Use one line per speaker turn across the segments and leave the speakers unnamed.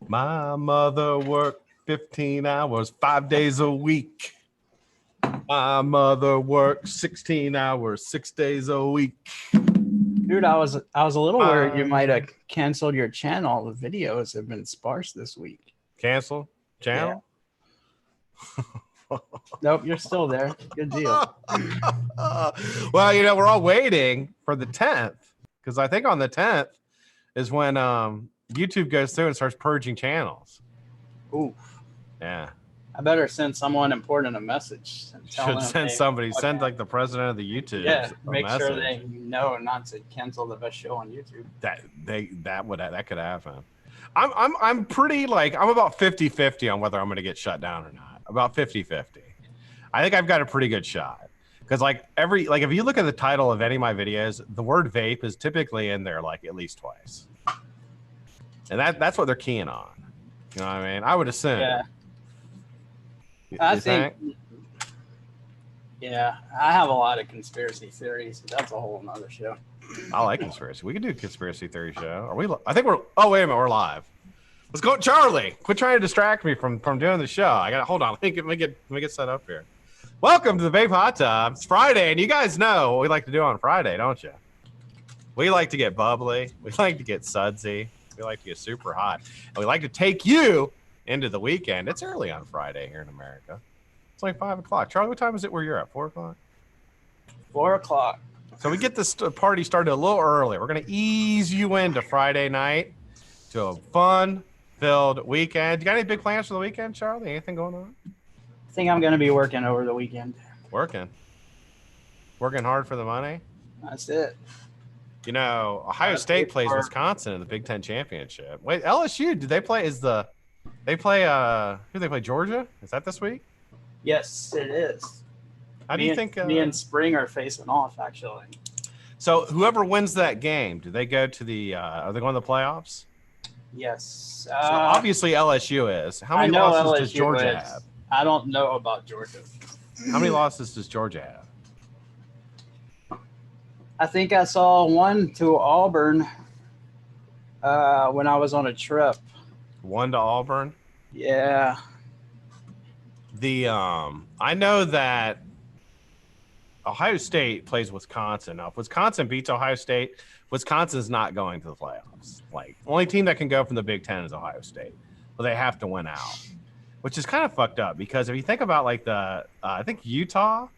My mother worked 15 hours, 5 days a week. My mother worked 16 hours, 6 days a week.
Dude, I was a little worried you might have canceled your channel. The videos have been sparse this week.
Cancel channel?
Yeah. Nope, you're still there. Good deal.
Well, you know, we're all waiting for the 10th because I think on the 10th is when YouTube goes through and starts purging channels.
Ooh.
Yeah.
I better send someone important a message.
Should send somebody, send like the president of the YouTube.
Yeah, make sure they know not to cancel the best show on YouTube.
That could happen. I'm pretty like I'm about 50-50 on whether I'm going to get shut down or not. About 50-50. I think I've got a pretty good shot because like if you look at the title of any of my videos, the word vape is typically in there like at least twice, and that's what they're keying on. You know what I mean? I would assume.
Yeah. I think. Yeah, I have a lot of conspiracy theories, but that's a whole nother show.
I like conspiracy. We could do a conspiracy theory show. Are we? I think we're. Oh wait a minute, we're live. Let's go, Charlie. Quit trying to distract me from doing the show. I got to hold on. Let me get set up here. Welcome to the Vape Hot Tub. It's Friday, and you guys know what we like to do on Friday, don't you? We like to get bubbly. We like to get sudsy. We like to get super hot, and we like to take you into the weekend. It's early on Friday here in America. It's like 5 o'clock. Charlie, what time is it where you're at? 4 o'clock?
4 o'clock.
So we get this party started a little early. We're going to ease you into Friday night to a fun-filled weekend. You got any big plans for the weekend, Charlie? Anything going on?
I think I'm going to be working over the weekend.
Working hard for the money?
That's it.
You know, Ohio State plays Wisconsin in the Big Ten Championship. Wait, LSU, did they play? Who they play? Georgia? Is that this week?
Yes, it is.
How do you think?
Me and Spring are facing off, actually.
So whoever wins that game, do they go to the? Are they going to the playoffs?
Yes.
So obviously LSU is. How many losses does Georgia have?
I don't know about Georgia.
How many losses does Georgia have?
I think I saw one to Auburn when I was on a trip.
One to Auburn?
Yeah.
I know that Ohio State plays Wisconsin. Now, if Wisconsin beats Ohio State, Wisconsin's not going to the playoffs. Like, only team that can go from the Big Ten is Ohio State. But they have to win out, which is kind of fucked up because if you think about like I think Utah,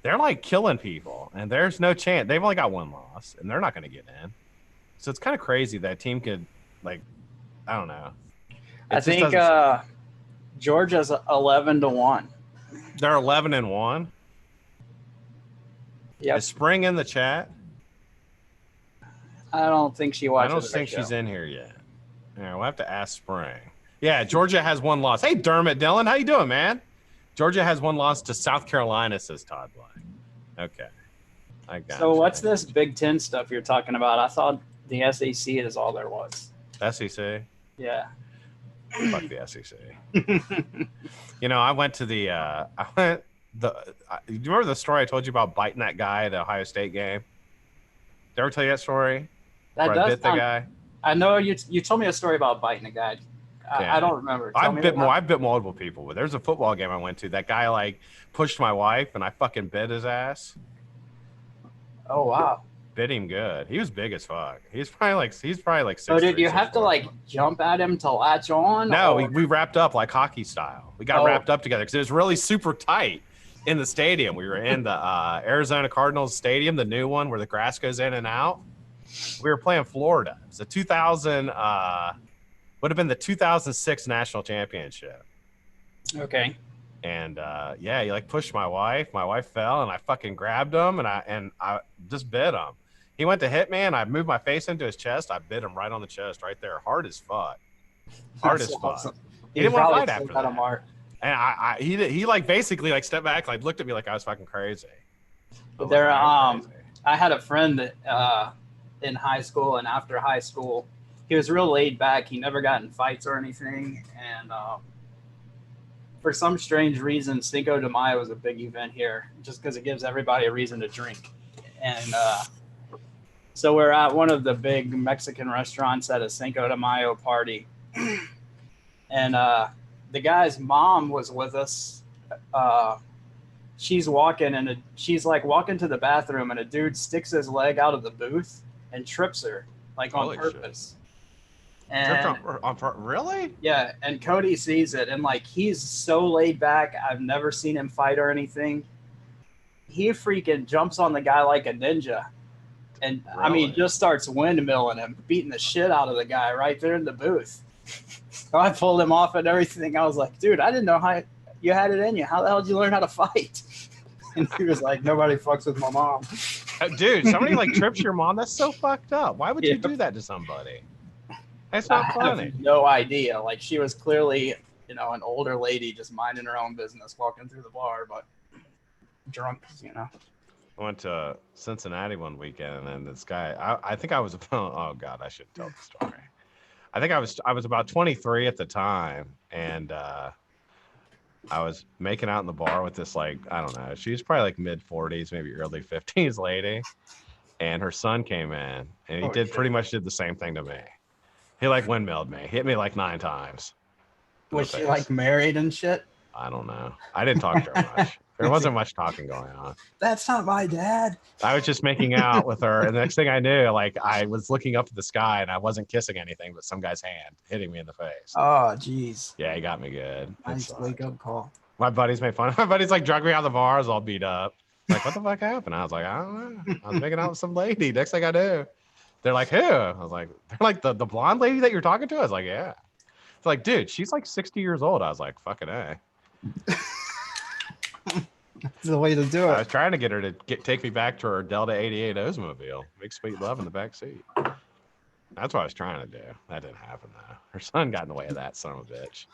they're like killing people and there's no chance. They've only got one loss and they're not going to get in. So it's kind of crazy that team could like, I don't know.
I think Georgia's 11-1.
They're 11-1.
Yeah.
Is Spring in the chat?
I don't think she watches.
I don't think she's in here yet. Yeah, we'll have to ask Spring. Yeah, Georgia has one loss. Hey, Dermot Dillon, how you doing, man? Georgia has one loss to South Carolina, says Todd Black. Okay, I got.
So what's this Big Ten stuff you're talking about? I thought the SEC is all there was.
SEC?
Yeah.
Fuck the SEC. You know, I went to the. Do you remember the story I told you about biting that guy at the Ohio State game? Did I ever tell you that story?
That
I bit the guy.
I know you told me a story about biting a guy. I don't remember.
I've bit multiple people. But there's a football game I went to. That guy like pushed my wife, and I fucking bit his ass.
Oh wow!
Bit him good. He was big as fuck. He's probably like 6'3",
So did you have to like jump at him to latch on?
No, we wrapped up like hockey style. We got wrapped up together because it was really super tight in the stadium. We were in the Arizona Cardinals stadium, the new one where the grass goes in and out. We were playing Florida. It's a 2000. Would have been the 2006 national championship.
Okay.
And yeah, he like pushed my wife. My wife fell, and I fucking grabbed him, and I just bit him. He went to hit me, and I moved my face into his chest. I bit him right on the chest, right there, hard as fuck. Hard as fuck. He didn't want to fight after that. And he like basically like stepped back, like looked at me like I was fucking crazy.
But there, I had a friend that in high school and after high school. He was real laid back. He never got in fights or anything. And for some strange reason, Cinco de Mayo was a big event here just because it gives everybody a reason to drink. And so we're at one of the big Mexican restaurants at a Cinco de Mayo party. and the guy's mom was with us. She's walking she's like walking to the bathroom, and a dude sticks his leg out of the booth and trips her like on purpose. And
really?
Yeah, and Cody sees it, and like he's so laid back. I've never seen him fight or anything. He freaking jumps on the guy like a ninja, and
Really?
I mean, just starts windmilling him, beating the shit out of the guy right there in the booth. So I pulled him off and everything. I was like, dude, I didn't know how you had it in you. How the hell did you learn how to fight? And he was like, nobody fucks with my mom.
Dude, somebody like trips your mom. That's so fucked up. Why would you do that to somebody? That's not funny.
I have no idea. Like, she was clearly, you know, an older lady just minding her own business, walking through the bar, but drunk, you know.
I went to Cincinnati one weekend, and then this guy, I think I was about, oh God, I should tell the story. I think I was about 23 at the time, and I was making out in the bar with this, like, I don't know, she was probably like mid 40s, maybe early 50s lady, and her son came in, and he pretty much did the same thing to me. He like windmilled me, hit me like 9 times.
Was she like married and shit?
I don't know. I didn't talk to her much. There wasn't much talking going on.
That's not my dad.
I was just making out with her, and the next thing I knew, like, I was looking up at the sky, and I wasn't kissing anything, but some guy's hand hitting me in the face.
Oh, jeez.
Yeah, he got me good.
Nice wake-up call.
My buddies made fun. My buddies like drug me out of the bar. I was all beat up. Like, what the fuck happened? I was like, I don't know. I was making out with some lady. Next thing I knew, they're like, who? I was like, they're like the blonde lady that you're talking to. I was like, yeah. It's like, dude, she's like 60 years old. I was like, fucking A.
That's the way to do it.
I was trying to get her to take me back to her Delta 88 Oldsmobile. Big sweet love in the back seat. That's what I was trying to do. That didn't happen though. Her son got in the way of that son of a bitch.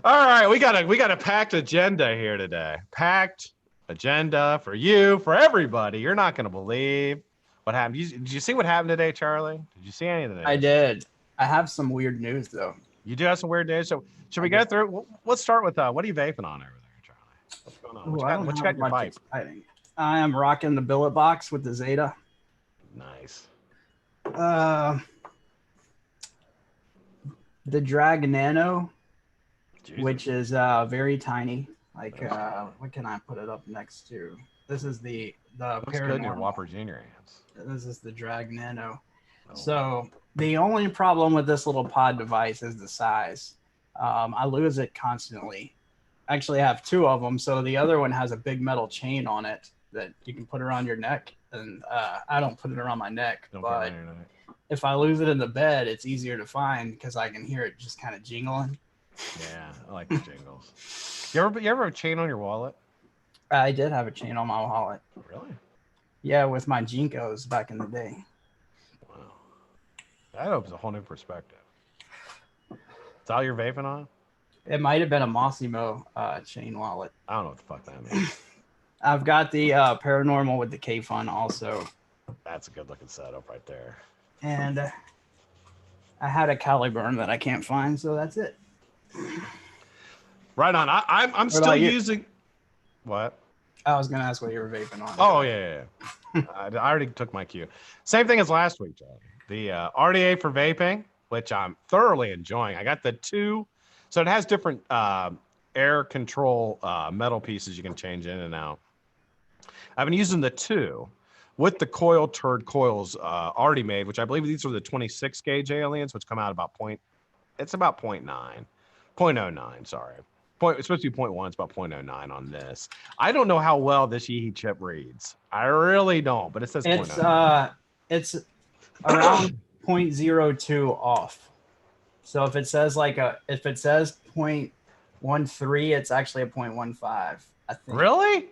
All right, we got a packed agenda here today. Packed agenda for you, for everybody. You're not going to believe what happened. Did you see what happened today, Charlie? Did you see anything?
I did. I have some weird news though.
You do have some weird news. So should we go through? Let's start with what are you vaping on over there, Charlie? What's going on? What you got in your pipe?
I am rocking the billet box with the Zeta.
Nice.
The Drag Nano,
Jesus.
which is very tiny. Like, what can I put it up next to? This is the
looks good in your Whopper Junior hands.
This is the Drag Nano. Oh. So the only problem with this little pod device is the size. I lose it constantly. Actually, I have 2 of them. So the other one has a big metal chain on it that you can put around your neck. And I don't put it around my neck. But if I lose it in the bed, it's easier to find because I can hear it just kind of jingling.
Yeah, I like the jingles. You ever have a chain on your wallet?
I did have a chain on my wallet.
Really?
Yeah, with my Jinkos back in the day.
Wow. That opens a whole new perspective. Is that all you're vaping on?
It might have been a Mossimo chain wallet.
I don't know what the fuck that means.
I've got the Paranormal with the K-Fun also.
That's a good looking setup right there.
And I had a Caliburn that I can't find, so that's it.
Right on. I'm still using. What?
I was gonna ask what you were vaping on.
Oh yeah. I already took my cue. Same thing as last week, Joe. The RDA for vaping, which I'm thoroughly enjoying. I got the 2, so it has different air control metal pieces you can change in and out. I've been using the 2 with the coils already made, which I believe these are the 26 gauge aliens, which come out about it's about 0.09, sorry. It's supposed to be 0.1. It's about 0.09 on this. I don't know how well this Yeehee chip reads. I really don't, but it says 0.09.
It's around 0.02 off. So if it says if it says 0.13, it's actually a 0.15. I think.
Really?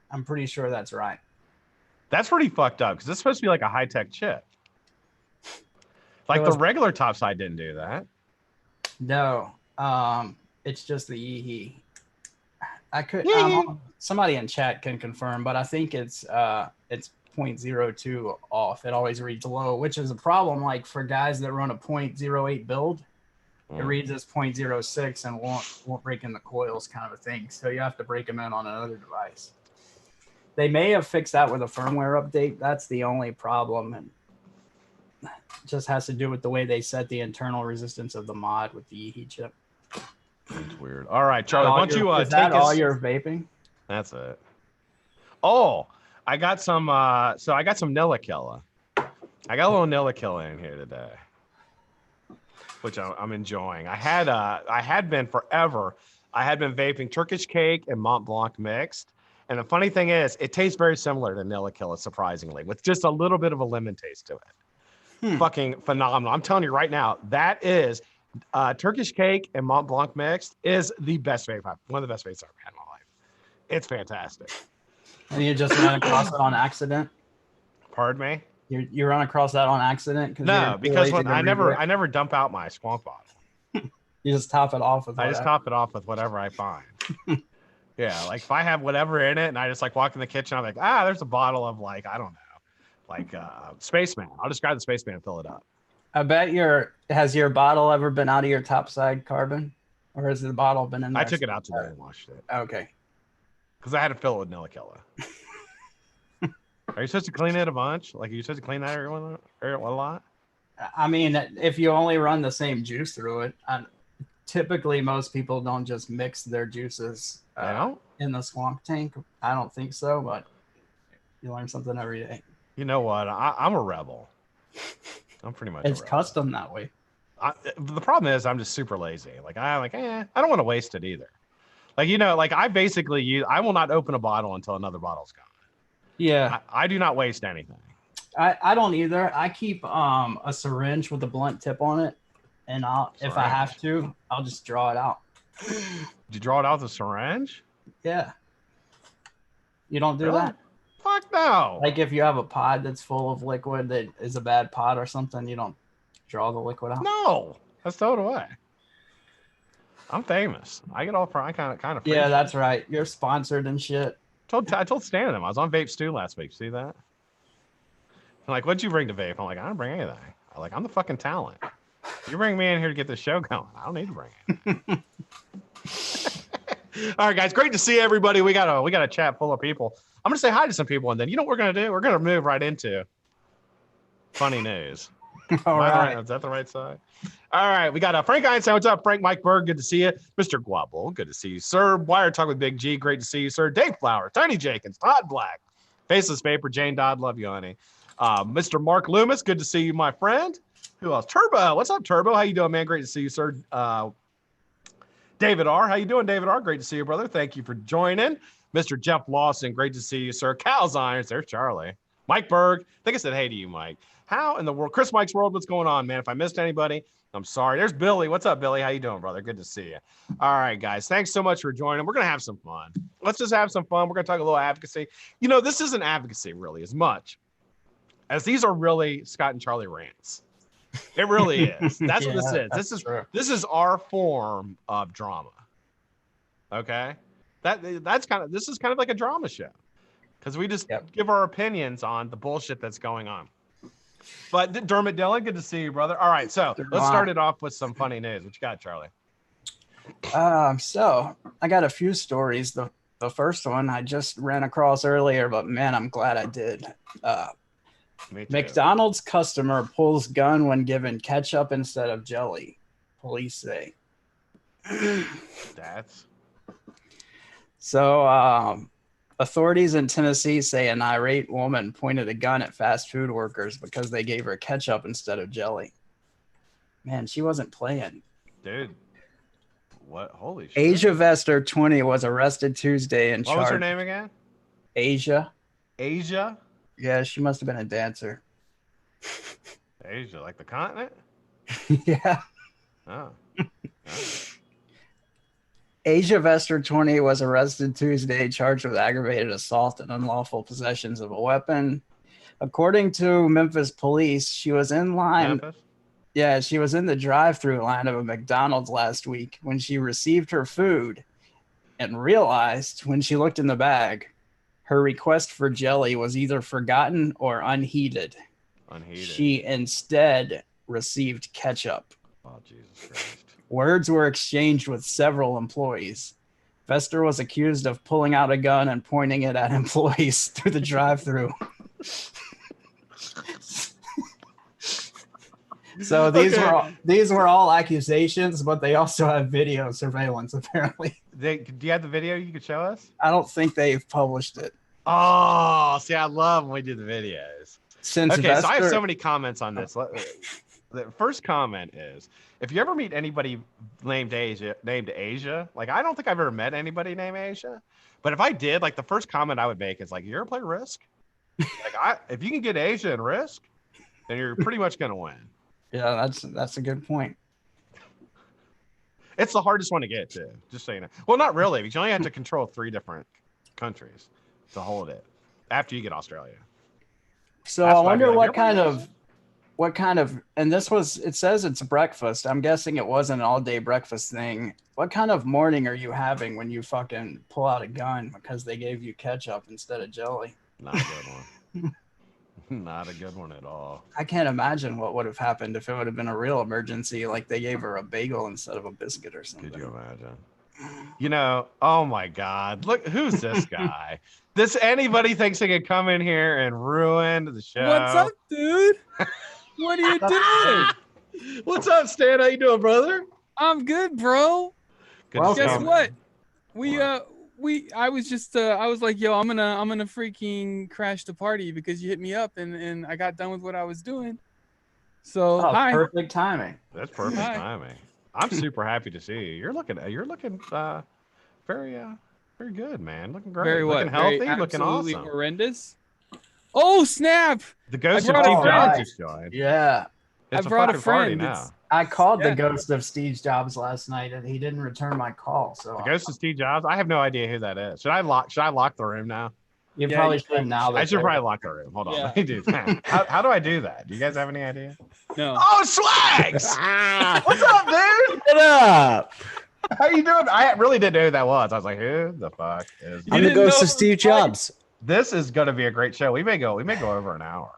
I'm pretty sure that's right.
That's pretty fucked up because it's supposed to be like a high-tech chip. Like the regular top side didn't do that.
No. It's just the Yeehee. I could somebody in chat can confirm, but I think it's 0.02 off. It always reads low, which is a problem. Like for guys that run a 0.08 build, it reads as 0.06 and won't break in the coils, kind of a thing. So you have to break them in on another device. They may have fixed that with a firmware update. That's the only problem. And just has to do with the way they set the internal resistance of the mod with the heat chip.
That's weird. All right, Charlie, why don't you
is that all your vaping?
That's it. Oh, I got some. So I got some Nillakilla. I got a little Nillakilla in here today, which I'm enjoying. I had been forever. I had been vaping Turkish cake and Mont Blanc mixed. And the funny thing is, it tastes very similar to Nillakilla, surprisingly, with just a little bit of a lemon taste to it. Fucking phenomenal. I'm telling you right now, that is Turkish cake and Mont Blanc mixed is the best vape. One of the best vapes I've ever had in my life. It's fantastic.
And you just ran across it on accident?
Pardon me?
You run across that on accident?
No, because I never dump out my squonk bottle.
You just top it off with whatever.
I just top it off with whatever I find. Yeah, like if I have whatever in it and I just like walk in the kitchen, I'm like, there's a bottle of like, I don't know, like Spaceman. I'll just grab the Spaceman and fill it up.
I bet has your bottle ever been out of your topside carbon? Or has the bottle been in there?
I took it out today and washed it.
Okay.
Because I had to fill it with Nillakilla. Are you supposed to clean it a bunch? Like, are you supposed to clean that a lot?
I mean, if you only run the same juice through it, typically most people don't just mix their juices in the squonk tank. I don't think so, but you learn something every day.
You know what? I'm a rebel. I'm pretty much.
It's custom that way.
The problem is I'm just super lazy. Like I don't want to waste it either. Like, like I basically I will not open a bottle until another bottle's gone.
Yeah.
I do not waste anything.
I don't either. I keep a syringe with a blunt tip on it, and if I have to, I'll just draw it out.
Did you draw it out with a syringe?
Yeah. You don't do that?
Fuck no.
Like if you have a pod that's full of liquid that is a bad pod or something, you don't draw the liquid out?
No. Let's throw it away. I'm famous. I get all kind of.
Yeah, that's right. You're sponsored and shit.
I told Stan and them. I was on Vape Stew last week. See that? I'm like, what'd you bring to Vape? I'm like, I don't bring anything. I'm the fucking talent. You bring me in here to get this show going. I don't need to bring it. All right, guys. Great to see everybody. We got a chat full of people. I'm gonna say hi to some people, and then you know what we're gonna do? We're gonna move right into funny news.
All right.
Is that the right side? All right. We got Frank Einstein. What's up, Frank? Mike Berg. Good to see you. Mr. Guabble. Good to see you, sir. Wire Talk with Big G. Great to see you, sir. Dave Flower. Tony Jenkins. Todd Black. Faceless Vapor. Jane Dodd. Love you, honey. Mr. Mark Loomis. Good to see you, my friend. Who else? Turbo. What's up, Turbo? How you doing, man? Great to see you, sir. David R. How you doing, David R? Great to see you, brother. Thank you for joining. Mr. Jeff Lawson. Great to see you, sir. Cal's Irons. There's Charlie. Mike Berg. I think I said hey to you, Mike. How in the world? Chris Mike's World, what's going on, man? If I missed anybody, I'm sorry. There's Billy. What's up, Billy? How you doing, brother? Good to see you. All right, guys. Thanks so much for joining. We're going to have some fun. Let's just have some fun. We're going to talk a little advocacy. This isn't advocacy really as much as these are really Scott and Charlie rants. It really is. That's what this is. This is our form of drama. Okay? This is kind of like a drama show. Because we just give our opinions on the bullshit that's going on. But Dermot Dillon, good to see you, brother. All right, so let's start it off with some funny news. What you got, Charlie?
So I got a few stories. The first one I just ran across earlier, but man, I'm glad I did. McDonald's customer pulls gun when given ketchup instead of jelly. Police say.
That's
so. Authorities in Tennessee say an irate woman pointed a gun at fast food workers because they gave her ketchup instead of jelly. Man, she wasn't playing.
Dude. What? Holy shit.
Asia Vester, 20, was arrested Tuesday and charged.
What was her name again?
Asia.
Asia?
Yeah, she must have been a dancer.
Asia, like the continent?
Yeah.
Oh.
Asia Vester, 20, was arrested Tuesday, charged with aggravated assault and unlawful possessions of a weapon. According to Memphis police, she was in line.
Memphis?
Yeah, she was in the drive-through line of a McDonald's last week when she received her food and realized when she looked in the bag, her request for jelly was either forgotten or unheeded. She instead received ketchup.
Oh, Jesus Christ.
Words were exchanged with several employees. Vester was accused of pulling out a gun and pointing it at employees through the drive-thru. So these were all accusations, but they also have video surveillance apparently.
Do you have the video you could show us?
I don't think they've published it.
Oh, see, I love when we do the videos.
Since
Okay, so I have so many comments on this. The first comment is, if you ever meet anybody named Asia, like I don't think I've ever met anybody named Asia, but if I did, like the first comment I would make is like, you ever play Risk? Like if you can get Asia and Risk, then you're pretty much gonna win.
Yeah, that's a good point.
It's the hardest one to get to, just so you know. Well, not really, because you only have to control 3 different countries to hold it after you get Australia.
So I wonder what kind of, and it says it's breakfast. I'm guessing it wasn't an all-day breakfast thing. What kind of morning are you having when you fucking pull out a gun because they gave you ketchup instead of jelly?
Not a good one. Not a good one at all.
I can't imagine what would have happened if it would have been a real emergency, like they gave her a bagel instead of a biscuit or something.
Could you imagine? You know, oh my God, look, who's this guy? Anybody thinks they could come in here and ruin the show?
What's up, dude? What are you doing?
What's up, Stan? How you doing, brother?
I'm good, bro.
Good
Guess what? I was like, yo, I'm gonna freaking crash the party because you hit me up and I got done with what I was doing. So hi.
Perfect timing.
That's perfect timing. I'm super happy to see you. You're looking very very good, man. Looking great.
Very
looking
what?
healthy, looking
Absolutely
awesome.
horrendous. Oh snap!
The ghost of
brought a
Steve
friend.
Jobs just joined.
Yeah.
It's
I brought a
fucking party
friend.
now.
I called the ghost of Steve Jobs last night and he didn't return my call. So
The ghost of Steve Jobs. I have no idea who that is. Should I lock the room now?
you probably should now.
I should probably lock the room. Hold on.
Yeah.
Let me do that. How do I do that? Do you guys have any idea?
No.
Oh, Swags! What's up, dude?
What up?
How you doing? I really didn't know who that was. I was like, who the fuck is
I'm the
didn't
ghost
know
of Steve Jobs.
this? Is going to be a great show. We may go over an hour.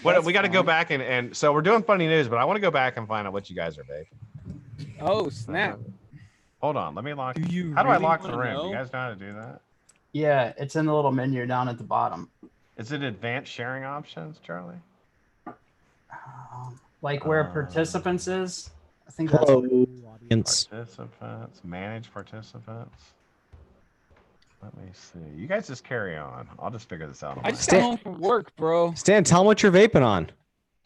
But we got to go back and so we're doing funny news, but I want to go back and find out what you guys are vaping.
Oh snap!
Hold on, let me lock.
Do you
How do I
really
lock the
wanna
room?
know?
You guys know how to do that?
Yeah, it's in the little menu down at the bottom.
Is it advanced sharing options, Charlie?
Like where participants is. I think that's
Hello, audience.
Participants, manage participants. Let me see. You guys just carry on. I'll just figure this out.
I just got home from work, bro.
Stan, tell him what you're vaping on.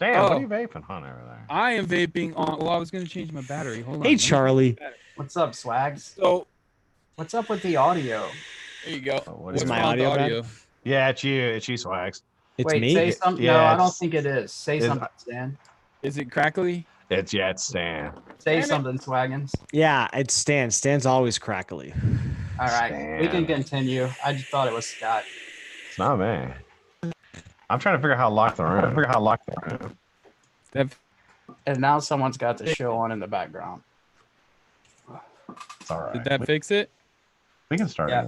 Dan, what
Oh.
are you vaping on over there?
I am vaping on. Well, I was gonna change my battery. Hold on.
Hey, Charlie.
What's up, Swags?
So
What's up with the audio?
there you go.
Oh, what
What's
is
my
wrong with
audio
the
bad?
Yeah, it's you. It's you, Swags.
It's
Wait,
me.
say something.
Yeah,
no, I don't
it's-
think it is. Say
it's-
something, Stan.
Is it crackly?
It's Stan.
Say
Damn it.
something, Swaggins.
Yeah, it's Stan. Stan's always crackly.
All right, we can continue. I just thought it was Scott.
It's not me. I'm trying to figure out how to lock the room.
That
And now someone's got the show on in the background.
It's all right.
did that fix it?
We can start
Yeah.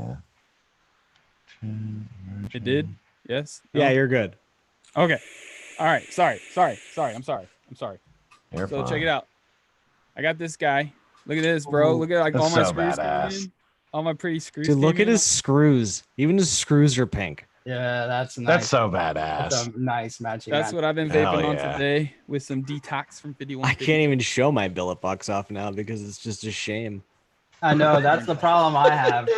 again.
It did. Yes. No?
Yeah, you're good.
Okay. All right. Sorry. I'm sorry.
You're
So
fine.
check it out. I got this guy. Look at this, bro. Look at like
That's
all my
so
screws
badass.
came in. All my pretty screws.
Dude, look
came
at
in.
his screws. Even his screws are pink.
Yeah, that's nice.
That's so
That's
badass.
a nice matching.
That's what I've been vaping
Hell
on
yeah.
today with some detox from 51.
I can't even show my billet box off now because it's just a shame.
I know that's the problem I have.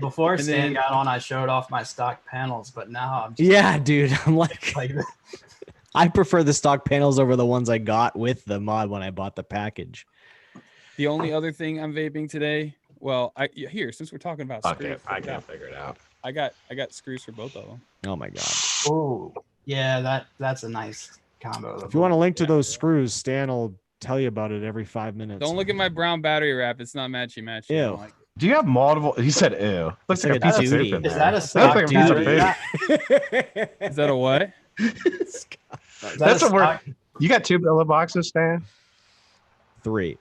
Before
And
Stan
then-
got on, I showed off my stock panels, but now I'm just
Yeah, dude. I'm like,
like
I prefer the stock panels over the ones I got with the mod when I bought the package.
The only other thing I'm vaping today. Well, here since we're talking about
Fuck
screws,
it. I can't figure it out.
I got screws for both of them.
Oh my god.
oh yeah, that's a nice combo.
If you want a link to those screws, Stan will tell you about it every 5 minutes.
Don't look at my brown battery wrap. It's not matchy matchy. I
Ew.
don't like it.
Do you have multiple? He said, ew. Looks
It's
like a
like a
piece of
duty.
poop in
Is
there.
that a
Looks
stock
like a piece of
battery?
poop.
Is that a what?
Is that
That's
a
what we're.
stock-
You got 2 billet boxes, Stan?
3.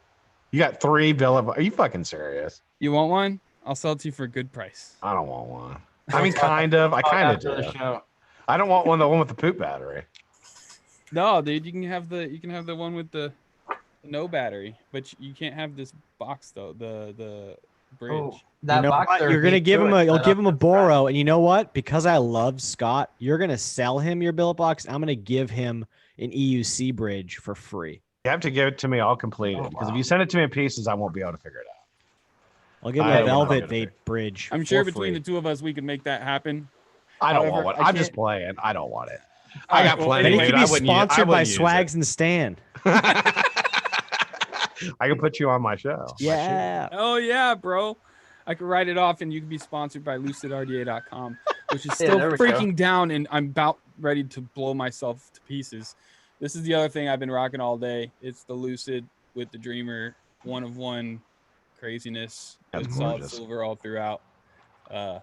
You got 3 billet. Are you fucking serious?
You want one? I'll sell it to you for a good price.
I don't want one. I mean, kind of. I kind of
after the
do.
show.
I don't want the one with the poop battery.
No, dude, you can have the one with the no battery, but you can't have this box though. The bridge.
Oh, that
You know
box
what?
there
You're gonna
beat
give
to
him
it,
you'll
set
give
up
him a
the
Boro, and you know what? Because I love Scott, you're gonna sell him your billet box. I'm gonna give him an EUC bridge for free.
You have to give it to me all completed because if you send it to me in pieces, I won't be able to figure it out.
I'll give him
I
a
don't
velvet
know.
vape bridge.
I'm sure
for
between
free.
the two of us, we could make that happen.
I don't
However,
want one.
I
I'm just
can't-
playing. I don't want it.
All
I
right,
got
well,
plenty.
Then he
anyway,
could
dude.
be
I wouldn't use- I
sponsored by
wouldn't use
Swags and Stan.
I can put you on my show.
Yeah.
Oh yeah, bro. I could write it off and you can be sponsored by lucidrda.com, which is
Yeah,
still
there we go.
freaking down and I'm about ready to blow myself to pieces. This is the other thing I've been rocking all day. It's the Lucid with the Dreamer 1 of 1 craziness.
That's
It's solid
gorgeous.
silver all throughout.
The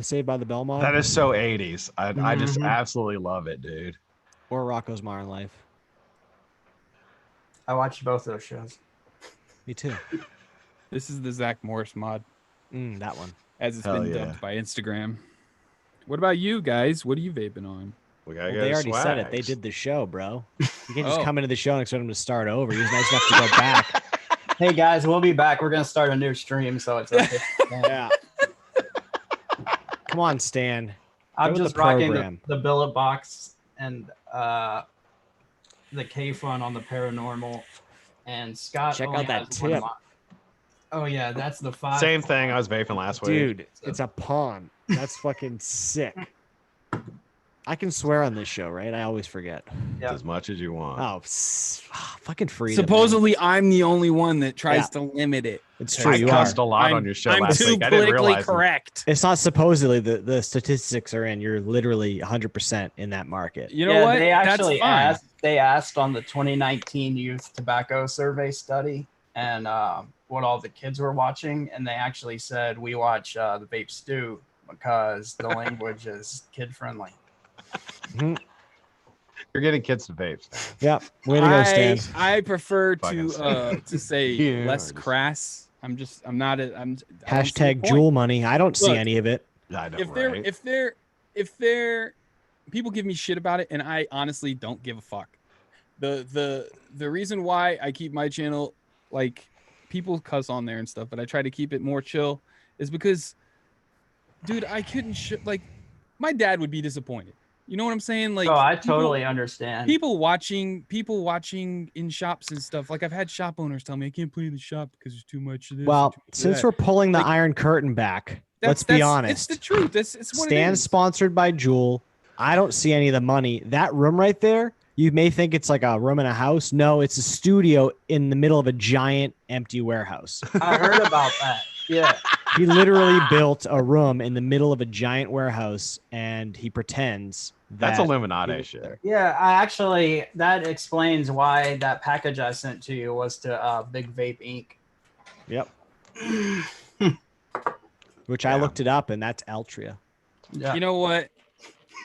Saved by the Bell mod
That is so 80s. I just
Mhm.
absolutely love it, dude.
or Rocco's Modern Life.
I watched both those shows.
Me too.
This is the Zach Morris mod,
That one.
as it's
Hell
been
yeah.
dubbed by Instagram. What about you guys? What are you vaping on?
We gotta
Well,
go
they
to
already said it. They
Swags.
did the show, bro. You can't just
Oh.
come into the show and expect them to start over. He was nice enough to go back.
Hey guys, we'll be back. We're gonna start a new stream, so it's okay.
Yeah. Come on, Stan.
I'm
with the
just rocking
program.
the billet box and the K Fun on the paranormal, and Scott.
Check
only
out that
has one
tip.
mod. Oh yeah, that's the 5.
Same thing. I was vaping last week.
Dude, it's a pawn. That's fucking sick. I can swear on this show, right? I always forget.
Yeah.
As much as you want.
Oh, fucking freedom. man.
Supposedly, I'm the only one that tries to limit it.
It's true.
I
You
cussed
are.
a lot
I'm,
on your show
I'm
last
too
week. I didn't
politically
realize.
correct.
It's not supposedly the statistics are in. You're literally 100% in that market.
You know what?
They actually
That's fine.
asked. They asked on the 2019 Youth Tobacco Survey study, and what all the kids were watching, and they actually said we watch the Vape Stew because the language is kid friendly.
You're getting kids to vape. Stan.
Yep. Way to go, Stan.
I prefer
Fucking
to say
Yeah,
less
just-
crass. I'm not. I don't see the
Hashtag
point.
jewel money. I don't see
Look,
any of it.
I know,
If they're people give me shit about it, and I honestly don't give a fuck. The reason why I keep my channel, like, people cuss on there and stuff, but I try to keep it more chill, is because, dude, I couldn't like, my dad would be disappointed. You know what I'm saying? Like,
Oh, I totally understand.
people watching in shops and stuff. Like, I've had shop owners tell me I can't play in the shop because there's too much of this.
Well,
and too much of
since
that.
we're pulling the
Like,
Iron Curtain back, let's be honest.
It's the truth. It's what it
Stan's
is.
sponsored by Jewel. I don't see any of the money. That room right there, you may think it's like a room in a house. No, it's a studio in the middle of a giant empty warehouse.
I heard about that. Yeah.
He literally built a room in the middle of a giant warehouse, and he pretends
That's
that
Illuminati shit.
Yeah, I actually, that explains why that package I sent to you was to Big Vape Inc.
Yep. Which I
Yeah.
looked it up, and that's Altria.
Yeah.
You know what?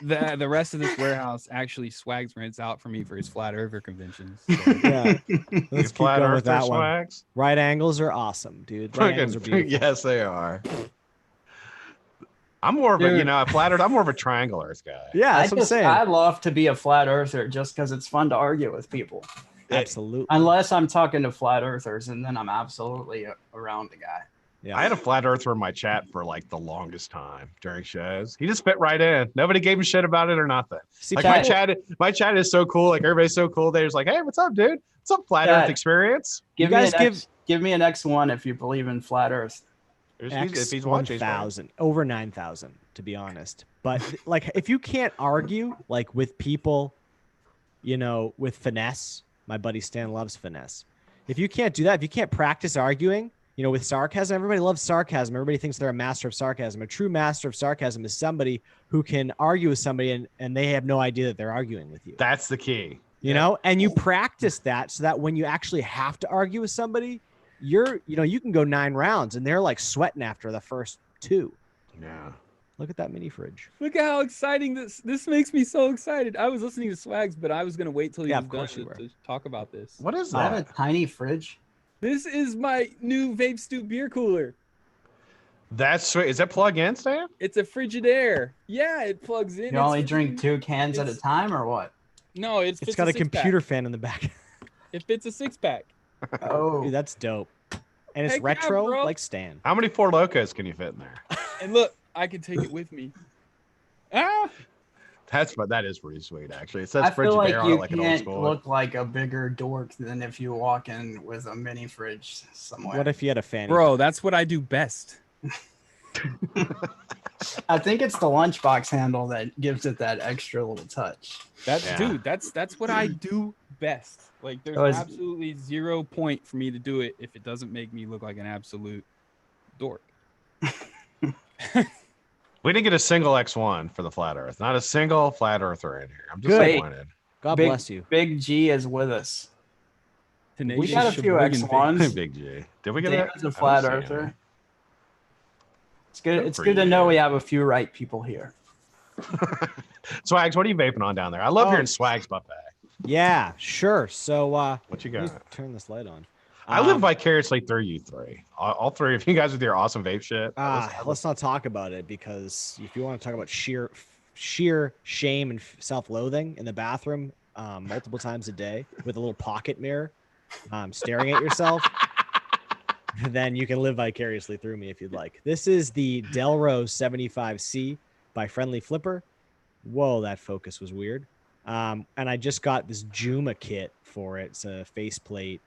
The rest of this warehouse actually Swags rents out for me for his flat earther conventions. So.
Yeah.
These
Let's keep
flat
going with
earther
that one.
swags.
Right angles are awesome, dude. Right angles are beautiful.
Yes, they are. I'm more of a,
Dude.
a flat earth. I'm more of a triangle earth guy.
Yeah, that's what I'm saying.
I love to be a flat earther just because it's fun to argue with people.
Absolutely.
Unless I'm talking to flat earthers, and then I'm absolutely around the guy.
Yeah.
I had a flat earther in my chat for like the longest time during shows. He just fit right in. Nobody gave him shit about it or nothing.
See,
Like
Chat.
my chat is so cool. Like everybody's so cool. They're just like, hey, what's up, dude? What's up, flat
Chat.
earth experience?
Give
guys
me give me an X1 if you believe in flat Earth.
If
X
he's watching, he's watching.
1,000, over 9,000, to be honest. But like, if you can't argue like with people, with finesse, my buddy Stan loves finesse. If you can't do that, if you can't practice arguing, with sarcasm, everybody loves sarcasm. Everybody thinks they're a master of sarcasm. A true master of sarcasm is somebody who can argue with somebody and they have no idea that they're arguing with you.
That's the key.
And you practice that so that when you actually have to argue with somebody, you can go 9 rounds and they're like sweating after the first 2.
Yeah.
Look at that mini fridge.
Look at how exciting this makes me so excited. I was listening to Swags, but I was gonna wait till he
Yeah,
was
of
done
course you
to,
were.
to talk about this.
What is
I have
that?
a tiny fridge.
This is my new Vape Stew beer cooler.
That's sweet. Is that plug in, Stan?
It's a Frigidaire. Yeah, it plugs in.
You only drink 2 cans at a time, or what?
No,
It's
fits
got a
six-pack.
computer fan in the back.
It fits a 6-pack.
Oh,
Dude, that's dope. And it's
Heck yeah,
retro,
bro.
like Stan.
How many Four Locos can you fit in there?
And look, I can take it with me. Ah,
That is pretty sweet, actually. It says
I
fridge
feel like
there on
you
it, like an old
can't
school.
look like a bigger dork than if you walk in with a mini fridge somewhere.
What if you had a fanny?
Bro, that's what I do best.
I think it's the lunchbox handle that gives it that extra little touch.
Dude, that's what I do best. Like, there's absolutely 0 point for me to do it if it doesn't make me look like an absolute dork.
We didn't get a single X1 for the flat Earth. Not a single flat Earther in here. I'm just
Good.
disappointed.
God bless you.
Big G is with us.
Tenacious
We got a few
Sheboygan
X1s.
Big G. Did we get
Damon's
it?
a flat earther. It's good.
Good
It's
for
good to
you.
know we have a few right people here.
Swags, what are you vaping on down there? I love hearing Swags butt bag.
Yeah, sure. So
What you
let me
got?
turn this light on.
I live vicariously through you three. All three of you guys with your awesome vape shit.
Let's not talk about it, because if you want to talk about sheer shame and self-loathing in the bathroom multiple times a day with a little pocket mirror staring at yourself, then you can live vicariously through me if you'd like. This is the Delro 75C by Friendly Flipper. Whoa, that focus was weird. And I just got this Juma kit for it. It's a faceplate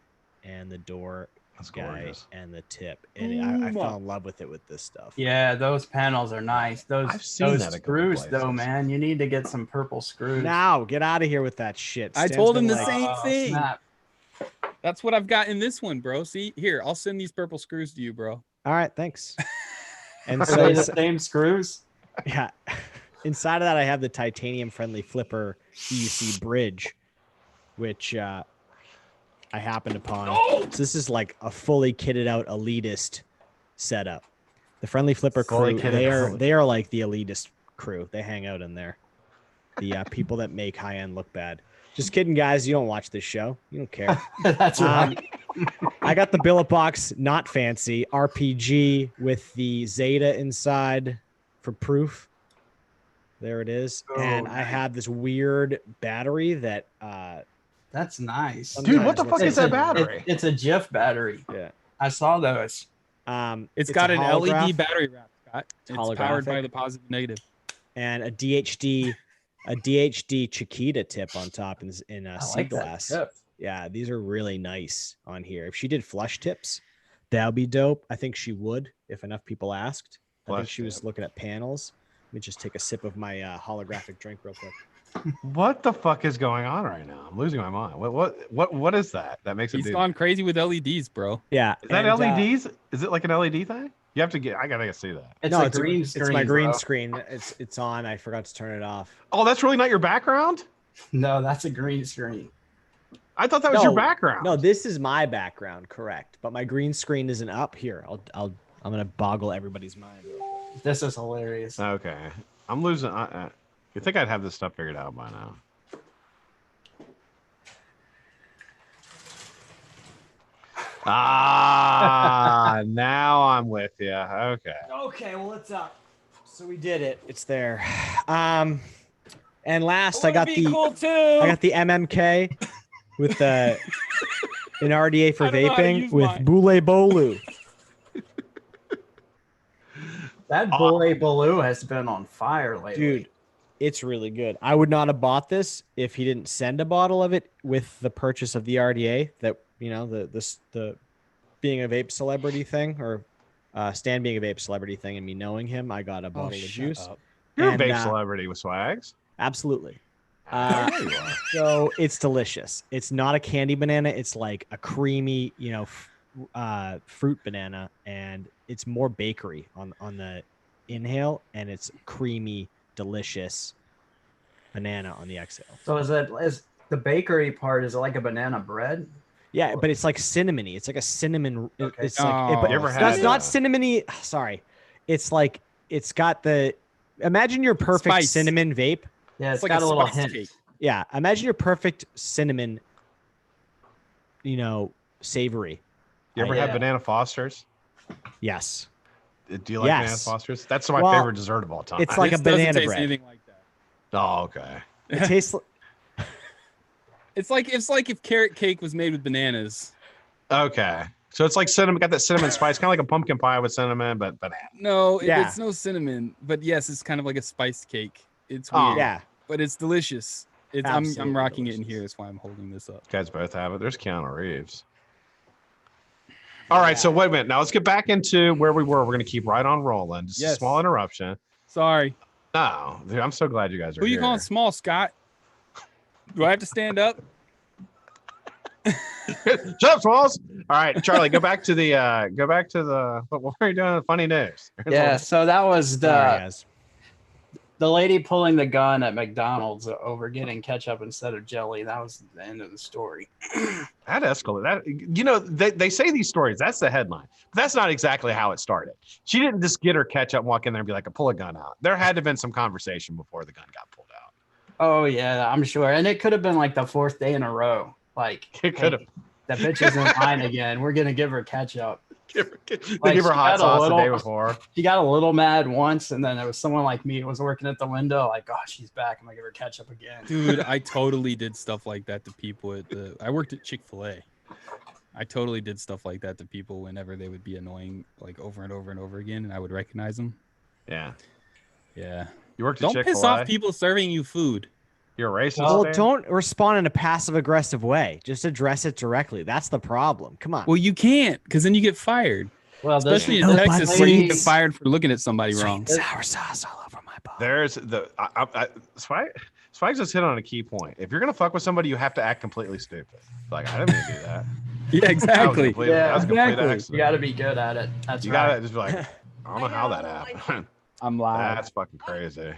and the door guy and the tip. And I fell in love with it with this stuff.
Yeah, those panels are nice.
I've seen
Those
that a couple
screws,
places.
though, man, you need to get some purple screws.
Now, get out of here with that shit.
I
Stan's
told him
been
the
like,
same thing.
Snap.
That's what I've got in this one, bro. See, here, I'll send these purple screws to you, bro.
All right, thanks. And
Are
so
they the same screws?
yeah, inside of that, I have the titanium friendly flipper EUC bridge, which I happened upon. So this is like a fully kitted out elitist setup. The friendly flipper crew, they are like the elitist crew. They hang out in there. The people that make high end look bad. Just kidding, guys. You don't watch this show. You don't care.
That's right.
I got the billet box, not fancy, RPG with the Zeta inside for proof. There it is.
Oh,
and I have this weird battery that
That's nice.
Dude, what the fuck
It's
is that
a-
battery?
It's a Jif battery.
Yeah.
I saw those.
It's
a
got an
holograph
LED battery wrap, Scott. It's powered by
holographic.
the positive and negative.
and a DHD Chiquita tip on top in a sea
like that
glass.
tip.
Yeah, these are really nice on here. If she did flush tips, that would be dope. I think she would if enough people asked. I think
Flush
she was
tip.
looking at panels. Let me just take a sip of my holographic drink real quick.
What the fuck is going on right now? I'm losing my mind. What is that? That makes it
He's
do.
gone crazy with LEDs, bro.
Yeah.
Is that
and,
LEDs? Is it like an LED thing? You have to get. I gotta see that.
It's
no,
a green screen.
It's my green
bro.
screen. It's on. I forgot to turn it off.
Oh, that's really not your background?
No, that's a green screen.
I thought that was your background.
No, this is my background, correct? But my green screen isn't up here. I'm gonna boggle everybody's mind.
This is hilarious.
Okay, I'm losing. You think I'd have this stuff figured out by now? Now I'm with you. Okay.
Okay, well it's up. So we did it. It's there. And last I got the MMK with the an RDA for
I don't know how to
vaping
use
with
mine.
Boule Bolu.
That boy Baloo has been on fire lately.
Dude, it's really good. I would not have bought this if he didn't send a bottle of it with the purchase of the RDA. That, you know, the being a vape celebrity thing, or Stan being a vape celebrity thing, and me knowing him, I got a bottle of juice.
You're
And,
a vape celebrity with swags.
Absolutely.
There you are.
So it's delicious. It's not a candy banana. It's like a creamy, you know, fruit banana, and it's more bakery on the inhale, and it's creamy, delicious banana on the exhale.
So is the bakery part? Is it like a banana bread?
Yeah, but it's like cinnamony. It's like a cinnamon.
Okay.
It's like
Oh,
but
You ever
that's
had,
not cinnamony. Sorry, it's like it's got the. Imagine your perfect
Spice.
cinnamon vape.
Yeah, it's
like
got a little
spice
hint.
cake.
Yeah, imagine your perfect cinnamon. You know, savory.
You ever
Yeah.
had banana Fosters?
Yes,
Do you like
Yes.
banana Fosters? That's my
Well,
favorite dessert of all time.
it's like
This
a
doesn't
banana
taste
bread.
anything like that.
Oh, okay.
It tastes.
It's like if carrot cake was made with bananas.
Okay. So it's like cinnamon, got that cinnamon spice, kind of like a pumpkin pie with cinnamon, but banana.
No,
Yeah.
it's no cinnamon, but yes, it's kind of like a spiced cake. It's
Oh.
weird.
Yeah,
but it's delicious. I'm
Absolutely
rocking it in
delicious.
here. That's why I'm holding this up.
You guys both have it. There's Keanu Reeves. All right, so wait a minute. Now let's get back into where we were. We're going to keep right on rolling. Just a
Yes.
small interruption.
Sorry.
No, dude, I'm so glad you guys are
Who
here.
you calling small, Scott? Do I have to stand up?
Shut up, Smalls. All right, Charlie, go back to the what were you doing? Funny news.
Yeah, so that was
Sorry, guys.
the lady pulling the gun at McDonald's over getting ketchup instead of jelly. That was the end of the story.
That escalated. They say these stories. That's the headline. But that's not exactly how it started. She didn't just get her ketchup and walk in there and be like, pull a gun out. There had to have been some conversation before the gun got pulled out.
Oh yeah, I'm sure. And it could have been like the 4th day in a row. Like
It could have.
That bitch is in line again. We're gonna give her ketchup.
Give
Like,
her
she
hot
got a
sauce
little-
the day before.
She got a little mad once, and then there was someone like me who was working at the window. Like, oh, she's back. I'm gonna give her ketchup again.
Dude, I totally did stuff like that to people at I worked at Chick-fil-A. I totally did stuff like that to people whenever they would be annoying, like over and over and over again, and I would recognize them.
Yeah.
Yeah.
You worked at
Don't
Chick-fil-A?
piss off people serving you food.
You're a racist.
Well,
man?
don't respond in a passive aggressive way. Just address it directly. That's the problem. Come on.
Well, you can't, because then you get fired.
Well,
Especially in
No,
Texas,
but
where you
ladies-
get fired for looking at somebody wrong.
sour sauce all over my body.
There's the Spike just hit on a key point. If you're gonna fuck with somebody, you have to act completely stupid. Like, I didn't mean to do that.
Yeah,
That was
exactly.
complete-
Yeah,
that was a complete
exactly.
accident.
You got to be good at it. That's
You
right.
gotta just be like, I don't know how that happened.
I'm live.
That's fucking crazy.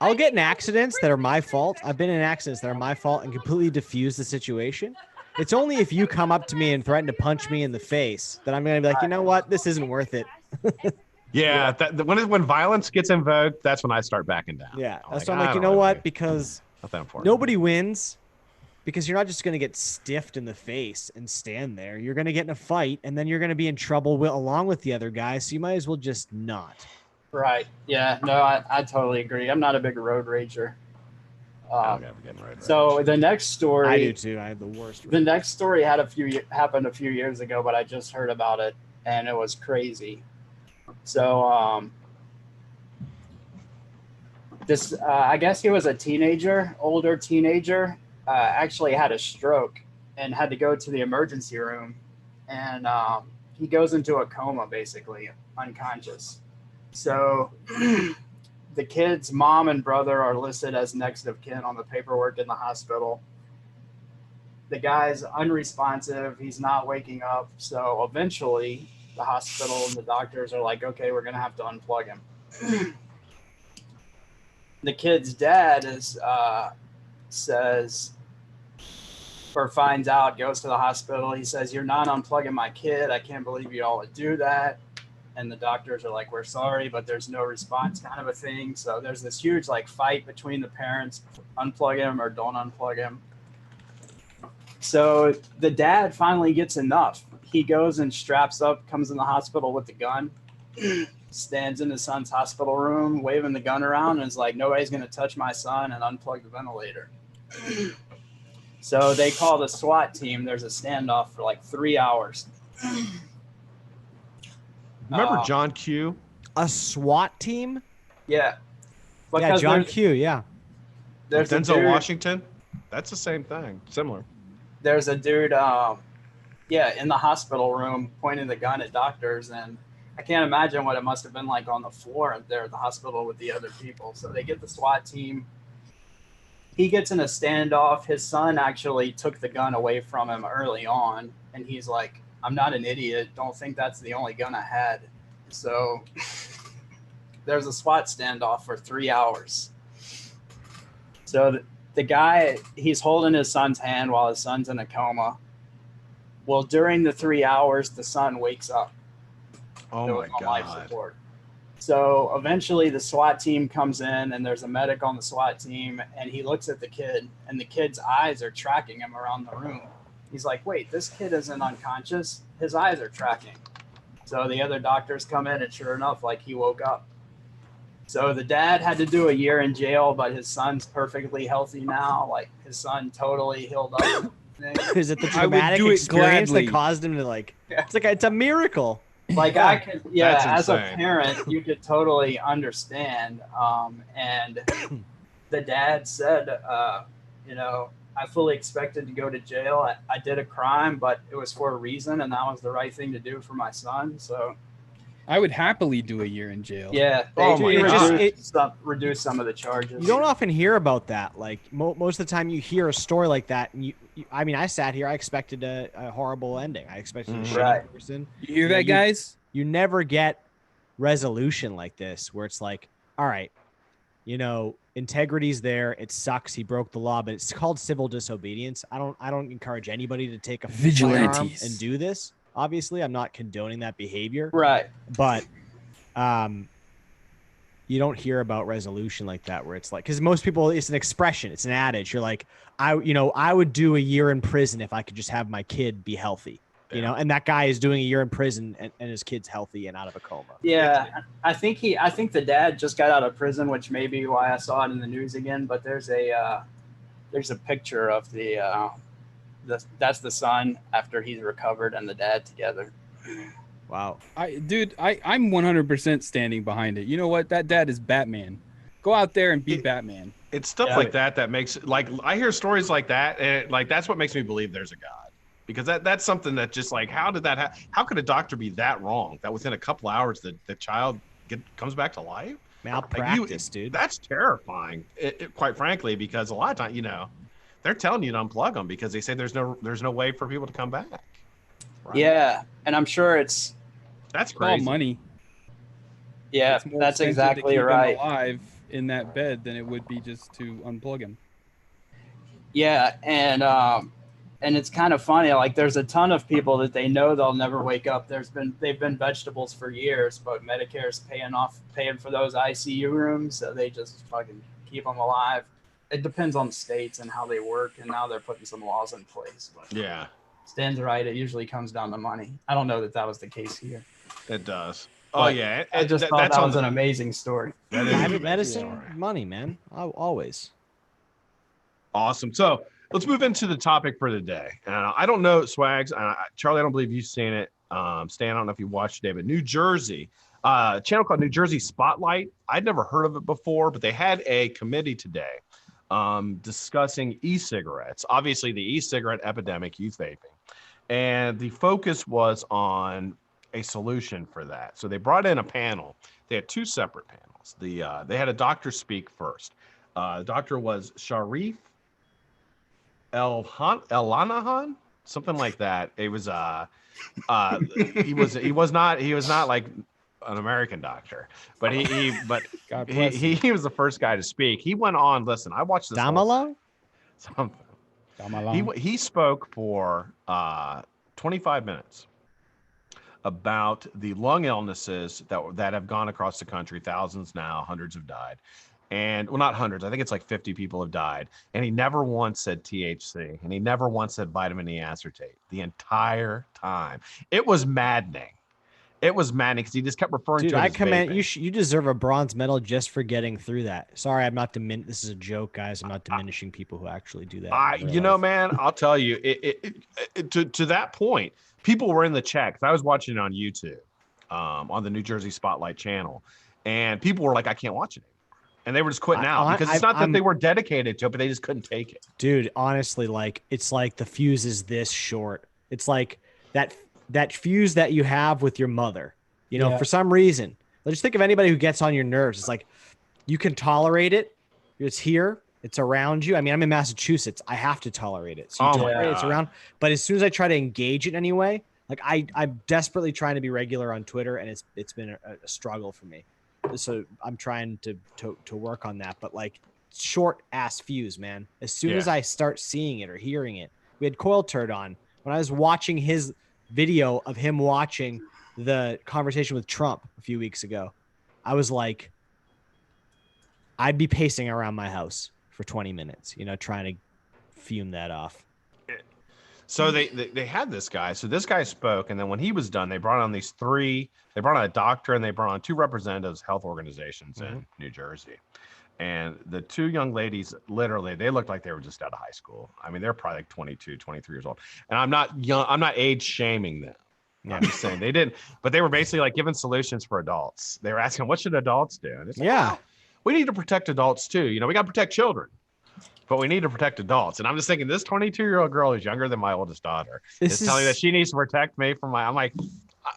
I'll get in accidents that are my fault. I've been in accidents that are my fault and completely diffuse the situation. It's only if you come up to me and threaten to punch me in the face that I'm going to be like, you know what? This isn't worth it.
Yeah, when violence gets invoked, that's when I start backing down.
Yeah.
I'm
That's why I'm
I
like, you
don't
know
wanna
what?
be-
Because
not that important.
nobody wins. Because you're not just going to get stiffed in the face and stand there. You're going to get in a fight, and then you're going to be in trouble along with the other guys. So you might as well just not.
Right. Yeah. No, I totally agree. I'm not a big road rager.
I don't ever get in road
So
rage.
the next story.
I do too. I have the worst.
The next story happened a few years ago, but I just heard about it, and it was crazy. So this I guess he was a teenager, older teenager, actually had a stroke and had to go to the emergency room, and he goes into a coma, basically unconscious. So the kid's mom and brother are listed as next of kin on the paperwork in the hospital. The guy's unresponsive. He's not waking up. So eventually the hospital and the doctors are like, okay, we're going to have to unplug him. The kid's dad finds out, goes to the hospital. He says, you're not unplugging my kid. I can't believe you all would do that. And the doctors are like, we're sorry, but there's no response, kind of a thing. So there's this huge fight between the parents, unplug him or don't unplug him. So the dad finally gets enough. He goes and straps up, comes in the hospital with the gun, stands in his son's hospital room, waving the gun around, and is like, nobody's going to touch my son, and unplug the ventilator. So they call the SWAT team. There's a standoff for 3 hours.
Remember John Q?
A SWAT team?
Yeah.
Yeah, John
there's-
Q. Yeah.
There's a
Denzel
dude-
Washington? That's the same thing. Similar.
There's a dude, in the hospital room pointing the gun at doctors, and I can't imagine what it must have been like on the floor there at the hospital with the other people. So they get the SWAT team. He gets in a standoff. His son actually took the gun away from him early on, and he's like, I'm not an idiot. Don't think that's the only gun I had. So there's a SWAT standoff for 3 hours. So the guy, he's holding his son's hand while his son's in a coma. Well, during the 3 hours, the son wakes up.
Oh
It
my
was on life
god.
support. So eventually the SWAT team comes in, and there's a medic on the SWAT team, and he looks at the kid, and the kid's eyes are tracking him around the room. He's like, wait, this kid isn't unconscious. His eyes are tracking. So the other doctors come in, and sure enough, he woke up. So the dad had to do a year in jail, but his son's perfectly healthy now. His son totally healed up.
Is it the
I would
traumatic
do it
experience
gladly.
that caused him to
Yeah.
it's a miracle.
I could,
That's
as a
insane.
parent, you could totally understand. And the dad said, you know, I fully expected to go to jail. I did a crime, but it was for a reason, and that was the right thing to do for my son. So
I would happily do a year in jail.
yeah,
Oh
they
my God.
reduce some of the charges.
You don't often hear about that. Like most of the time, you hear a story like that, and I mean, I sat here. I expected a horrible ending. I expected a shitty
Right.
person.
You hear that, guys?
You never get resolution like this, where it's like, all right, you know, integrity's there. It sucks. He broke the law, but it's called civil disobedience. I don't encourage anybody to take a firearm
Vigilantes.
and do this. Obviously, I'm not condoning that behavior.
Right.
But you don't hear about resolution like that, where it's like, because most people, it's an expression, it's an adage. You're like, I would do a year in prison if I could just have my kid be healthy, you know. And that guy is doing a year in prison, and his kid's healthy and out of a coma.
Yeah, I think the dad just got out of prison, which may be why I saw it in the news again. But there's a picture of that's the son after he's recovered and the dad together.
Wow.
I'm 100% standing behind it. You know what? That dad is Batman. Go out there and be Batman.
It's stuff like that makes, like, I hear stories like that, and like that's what makes me believe there's a God, because that's something that just like, how did that how could a doctor be that wrong that within a couple hours the child comes back to life?
Malpractice, dude.
That's terrifying, quite frankly, because a lot of times, you know, they're telling you to unplug them because they say there's no way for people to come back.
Right? Yeah, and I'm sure that's
crazy.
All money.
Yeah, that's exactly right.
Alive in that bed than it would be just to unplug him.
Yeah, and it's kind of funny. Like, there's a ton of people that they know they'll never wake up. They've been vegetables for years, but Medicare's paying for those ICU rooms, so they just fucking keep them alive. It depends on the states and how they work, and now they're putting some laws in place. But
yeah,
Stan's right. It usually comes down to money. I don't know that was the case here.
It does.
But
yeah,
I just thought that was an amazing story.
Private medicine, money, man, always.
Awesome. So let's move into the topic for the day. I don't know, Swags. Charlie, I don't believe you've seen it. Stan, I don't know if you watched it, but New Jersey, a channel called New Jersey Spotlight. I'd never heard of it before, but they had a committee today discussing e-cigarettes. Obviously, the e-cigarette epidemic, youth vaping. And the focus was on a solution for that. So they brought in a panel. They had two separate panels. They had a doctor speak first. The doctor was Sharif El-Lanahan, something like that. It was he was not like an American doctor, but he was the first guy to speak. He went on. Listen, I watched this.
Damalo?
Something. He spoke for 25 minutes about the lung illnesses that have gone across the country. Thousands now, hundreds have died. And well, not hundreds. I think it's like 50 people have died. And he never once said THC, and he never once said vitamin E acetate the entire time. It was maddening. It was maddening because he just kept referring to it.
I
as
commend
vaping.
you. You deserve a bronze medal just for getting through that. Sorry, I'm not This is a joke, guys. I'm not diminishing people who actually do that.
You know, man, I'll tell you. To that point, people were in the chat because I was watching it on YouTube, on the New Jersey Spotlight channel, and people were like, "I can't watch it." And they were just quitting out because it's not that they were dedicated to it, but they just couldn't take it.
Dude, honestly, like, it's like the fuse is this short. It's like that fuse that you have with your mother, you know, for some reason. Let's just think of anybody who gets on your nerves. It's like, you can tolerate it. It's here. It's around you. I mean, I'm in Massachusetts. I have to tolerate it. So you tolerate it, it's around. But as soon as I try to engage it anyway, like I'm desperately trying to be regular on Twitter, and it's been a struggle for me. So I'm trying to work on that, but like, short ass fuse, man. As soon as I start seeing it or hearing it, we had Coil Turd on when I was watching his video of him watching the conversation with Trump a few weeks ago. I was like, I'd be pacing around my house for 20 minutes, you know, trying to fume that off.
So they had this guy. So this guy spoke, and then when he was done, they brought on they brought on a doctor, and they brought on two representatives of health organizations in New Jersey. And the two young ladies, literally, they looked like they were just out of high school. I mean, they're probably like 22, 23 years old. And I'm not age shaming them. Yeah. I'm just saying they didn't, but they were basically like giving solutions for adults. They were asking, what should adults do? And it's like, we need to protect adults too. You know, we got to protect children, but we need to protect adults. And I'm just thinking, this 22-year-old girl is younger than my oldest daughter. Is telling me that she needs to protect me from my. I'm like,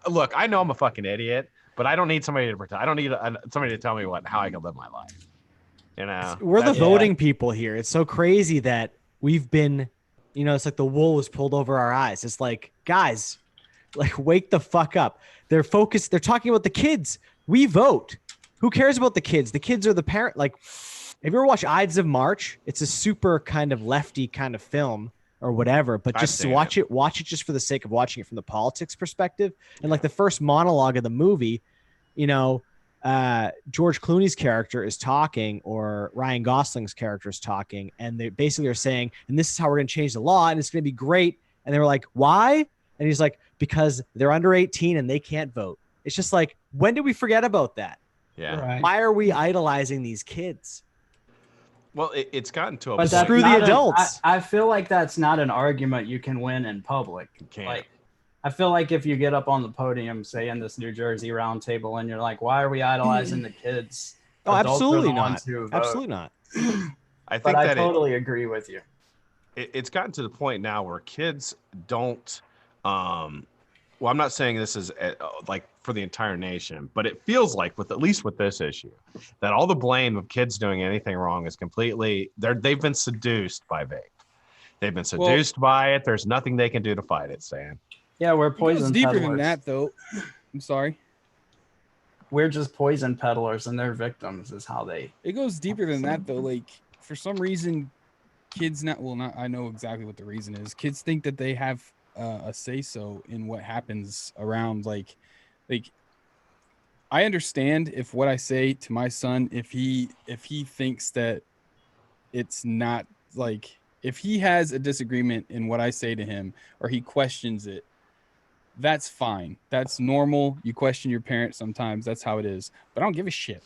look, I know I'm a fucking idiot, but I don't need somebody to protect. I don't need somebody to tell me how I can live my life. You know,
we're the voting people here. It's so crazy that we've been, you know, it's like the wool was pulled over our eyes. It's like, guys, like, wake the fuck up. They're focused. They're talking about the kids. We vote. Who cares about the kids? The kids are the parent. Like, have you ever watched Ides of March? It's a super kind of lefty kind of film or whatever, but just to watch it just for the sake of watching it from the politics perspective. And like the first monologue of the movie, you know, George Clooney's character is talking, or Ryan Gosling's character is talking, and they basically are saying, and this is how we're going to change the law, and it's going to be great. And they were like, why? And he's like, because they're under 18 and they can't vote. It's just like, when did we forget about that?
Yeah.
Right.
Why are we idolizing these kids?
Well, it's gotten to a
But
point.
Screw the adults.
I feel like that's not an argument you can win in public.
You can't.
Like, I feel like if you get up on the podium, say in this New Jersey roundtable, and you're like, why are we idolizing the kids?
Oh,
Adults are
absolutely
the
not.
ones who vote.
Absolutely not.
I think
But I
that
totally agree with you.
it's gotten to the point now where kids don't well, I'm not saying this is like for the entire nation, but it feels like, with at least with this issue, that all the blame of kids doing anything wrong is completely they've been seduced by vape. They've been seduced by it. There's nothing they can do to fight it, Stan.
Yeah, we're
It
poison
goes deeper
peddlers.
than that, though. I'm sorry.
We're just poison peddlers, and they're victims. Is how they.
It goes deeper than that, though. Like, for some reason, kids not I know exactly what the reason is. Kids think that they have a say so in what happens around. Like I understand if what I say to my son, if he thinks that it's not, like, if he has a disagreement in what I say to him, or he questions it, that's fine. That's normal. You question your parents sometimes. That's how it is. But I don't give a shit.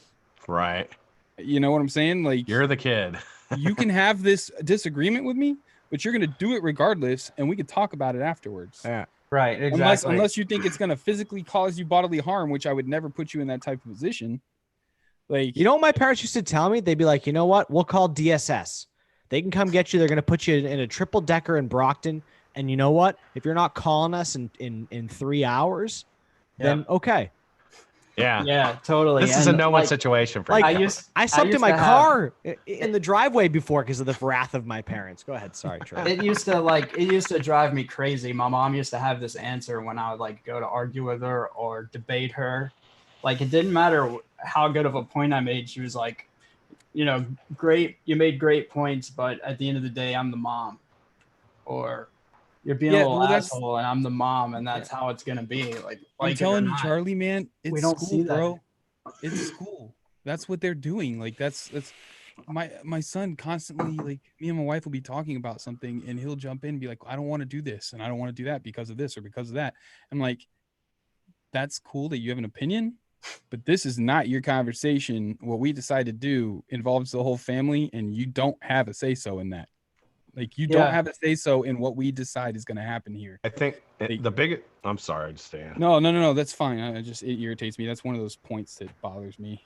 Right.
You know what I'm saying? Like,
You're the kid.
you can have this disagreement with me, but you're going to do it regardless, and we can talk about it afterwards.
Yeah.
Right. Exactly.
Unless you think it's going to physically cause you bodily harm, which I would never put you in that type of position. Like,
You know what my parents used to tell me? They'd be like, you know what? We'll call DSS. They can come get you. They're going to put you in a triple decker in Brockton. And you know what? If you're not calling us in 3 hours, then okay.
Yeah.
Yeah, totally.
This is a no-win situation for
like,
you.
I slept
used
in my
to have-
car in the driveway before because of the wrath of my parents. Go ahead. Sorry, Trey.
It used to drive me crazy. My mom used to have this answer when I would like go to argue with her or debate her. Like, it didn't matter how good of a point I made. She was like, you know, great, you made great points, but at the end of the day, I'm the mom. Or you're being a little asshole and I'm the mom, and that's how it's gonna be. Like
I'm telling you, Charlie, man, it's
we don't
school,
see that.
bro. It's school. That's what they're doing. Like, that's my son constantly, like, me and my wife will be talking about something, and he'll jump in and be like, I don't want to do this, and I don't want to do that because of this or because of that. I'm like, that's cool that you have an opinion, but this is not your conversation. What we decide to do involves the whole family, and you don't have a say so in that. Like, you don't have a say so in what we decide is going to happen here.
I think I'm sorry, Stan.
No, that's fine. It irritates me. That's one of those points that bothers me.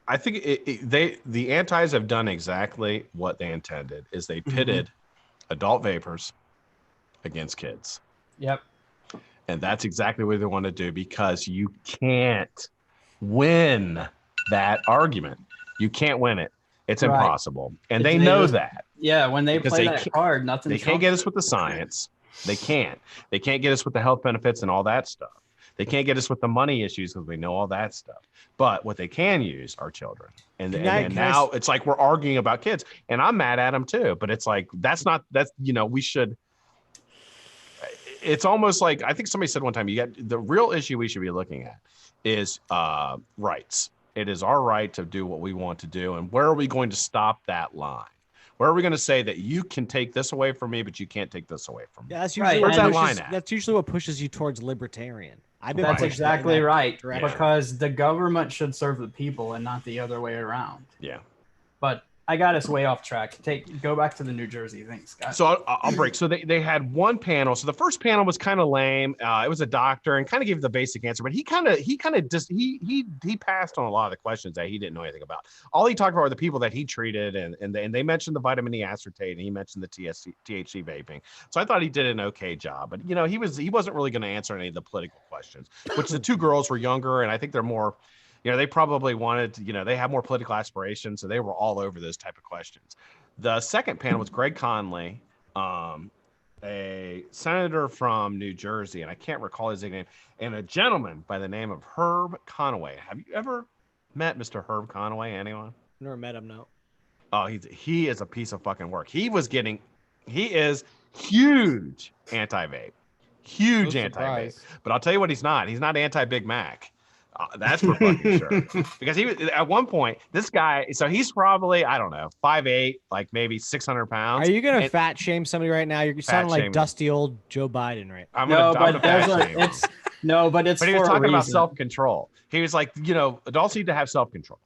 I think the antis have done exactly what they intended. Is they pitted adult vapors against kids.
Yep.
And that's exactly what they want to do, because you can't win that argument. You can't win it. It's impossible. And they know that.
Yeah, when they play that card, nothing.
They can't get us with the science. They can't. They can't get us with the health benefits and all that stuff. They can't get us with the money issues because we know all that stuff. But what they can use are children. And now it's like we're arguing about kids. And I'm mad at them too. But it's like, we should. It's almost like, I think somebody said one time, the real issue we should be looking at is rights. It is our right to do what we want to do. And where are we going to stop that line? Where are we going to say that you can take this away from me, but you can't take this away from me?
Yeah, that's usually
Where's that line at?
That's usually what pushes you towards libertarian.
That's exactly right.
direction.
Because the government should serve the people and not the other way around.
Yeah.
But I got us way off track. Go back to the New Jersey thing, Scott.
So I'll break. So they had one panel. So the first panel was kind of lame. It was a doctor and kind of gave the basic answer, but he passed on a lot of the questions that he didn't know anything about. All he talked about were the people that he treated, and they mentioned the vitamin E acetate, and he mentioned the THC vaping. So I thought he did an okay job, but he wasn't really going to answer any of the political questions. Which the two girls were younger, and I think they're more. They probably wanted to, they have more political aspirations, so they were all over those type of questions. The second panel was Greg Conley, a senator from New Jersey, and I can't recall his name, and a gentleman by the name of Herb Conaway. Have you ever met Mr. Herb Conaway? Anyone?
Never met him, no.
Oh, he is a piece of fucking work. He is huge anti-vape. Huge anti-vape. But I'll tell you what he's not. He's not anti-Big Mac. That's for fucking sure. Because he was at one point, this guy, so he's probably, I don't know, 5'8", like maybe 600 pounds.
Are you gonna fat shame somebody right now? You're sounding like dusty old Joe Biden, right?
But he was talking about self-control. He was like, adults need to have self-control.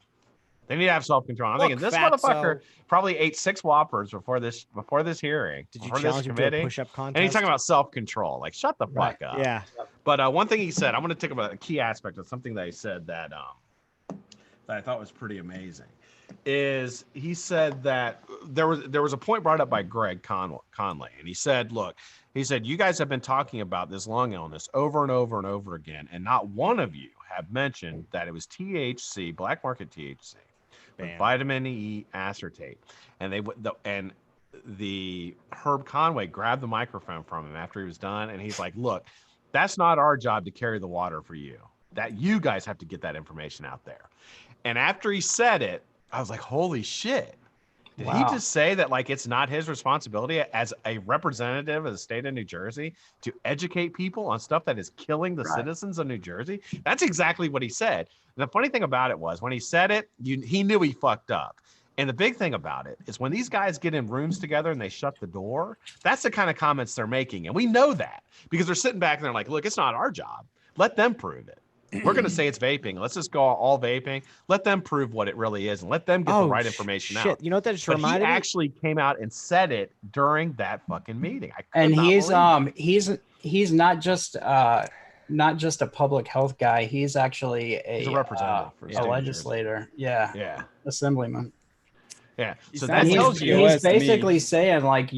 They need to have self-control. I'm thinking this motherfucker probably ate 6 Whoppers before this hearing.
Did you challenge him to a push-up contest?
And he's talking about self-control. Like, shut the fuck up.
Yeah.
But one thing he said, I'm going to take about a key aspect of something that he said that I thought was pretty amazing, is he said that there was a point brought up by Greg Conley, and he said, look, you guys have been talking about this lung illness over and over and over again, and not one of you have mentioned that it was THC, black market THC. Vitamin E acetate, and the Herb Conway grabbed the microphone from him after he was done, and he's like, "Look, that's not our job to carry the water for you. That you guys have to get that information out there." And after he said it, I was like, "Holy shit!" Did he just say that like it's not his responsibility as a representative of the state of New Jersey to educate people on stuff that is killing the citizens of New Jersey? That's exactly what he said. And the funny thing about it was when he said it, he knew he fucked up. And the big thing about it is when these guys get in rooms together and they shut the door, that's the kind of comments they're making. And we know that because they're sitting back and they're like, look, it's not our job. Let them prove it. We're going to say it's vaping. Let's just go all vaping. Let them prove what it really is and let them get the right information out.
You know what that just reminded me?
He actually came out and said it during that fucking meeting.
He's not just a public health guy. He's actually a representative, a legislator. Yeah. Assemblyman.
Yeah. So
that tells you he's basically saying like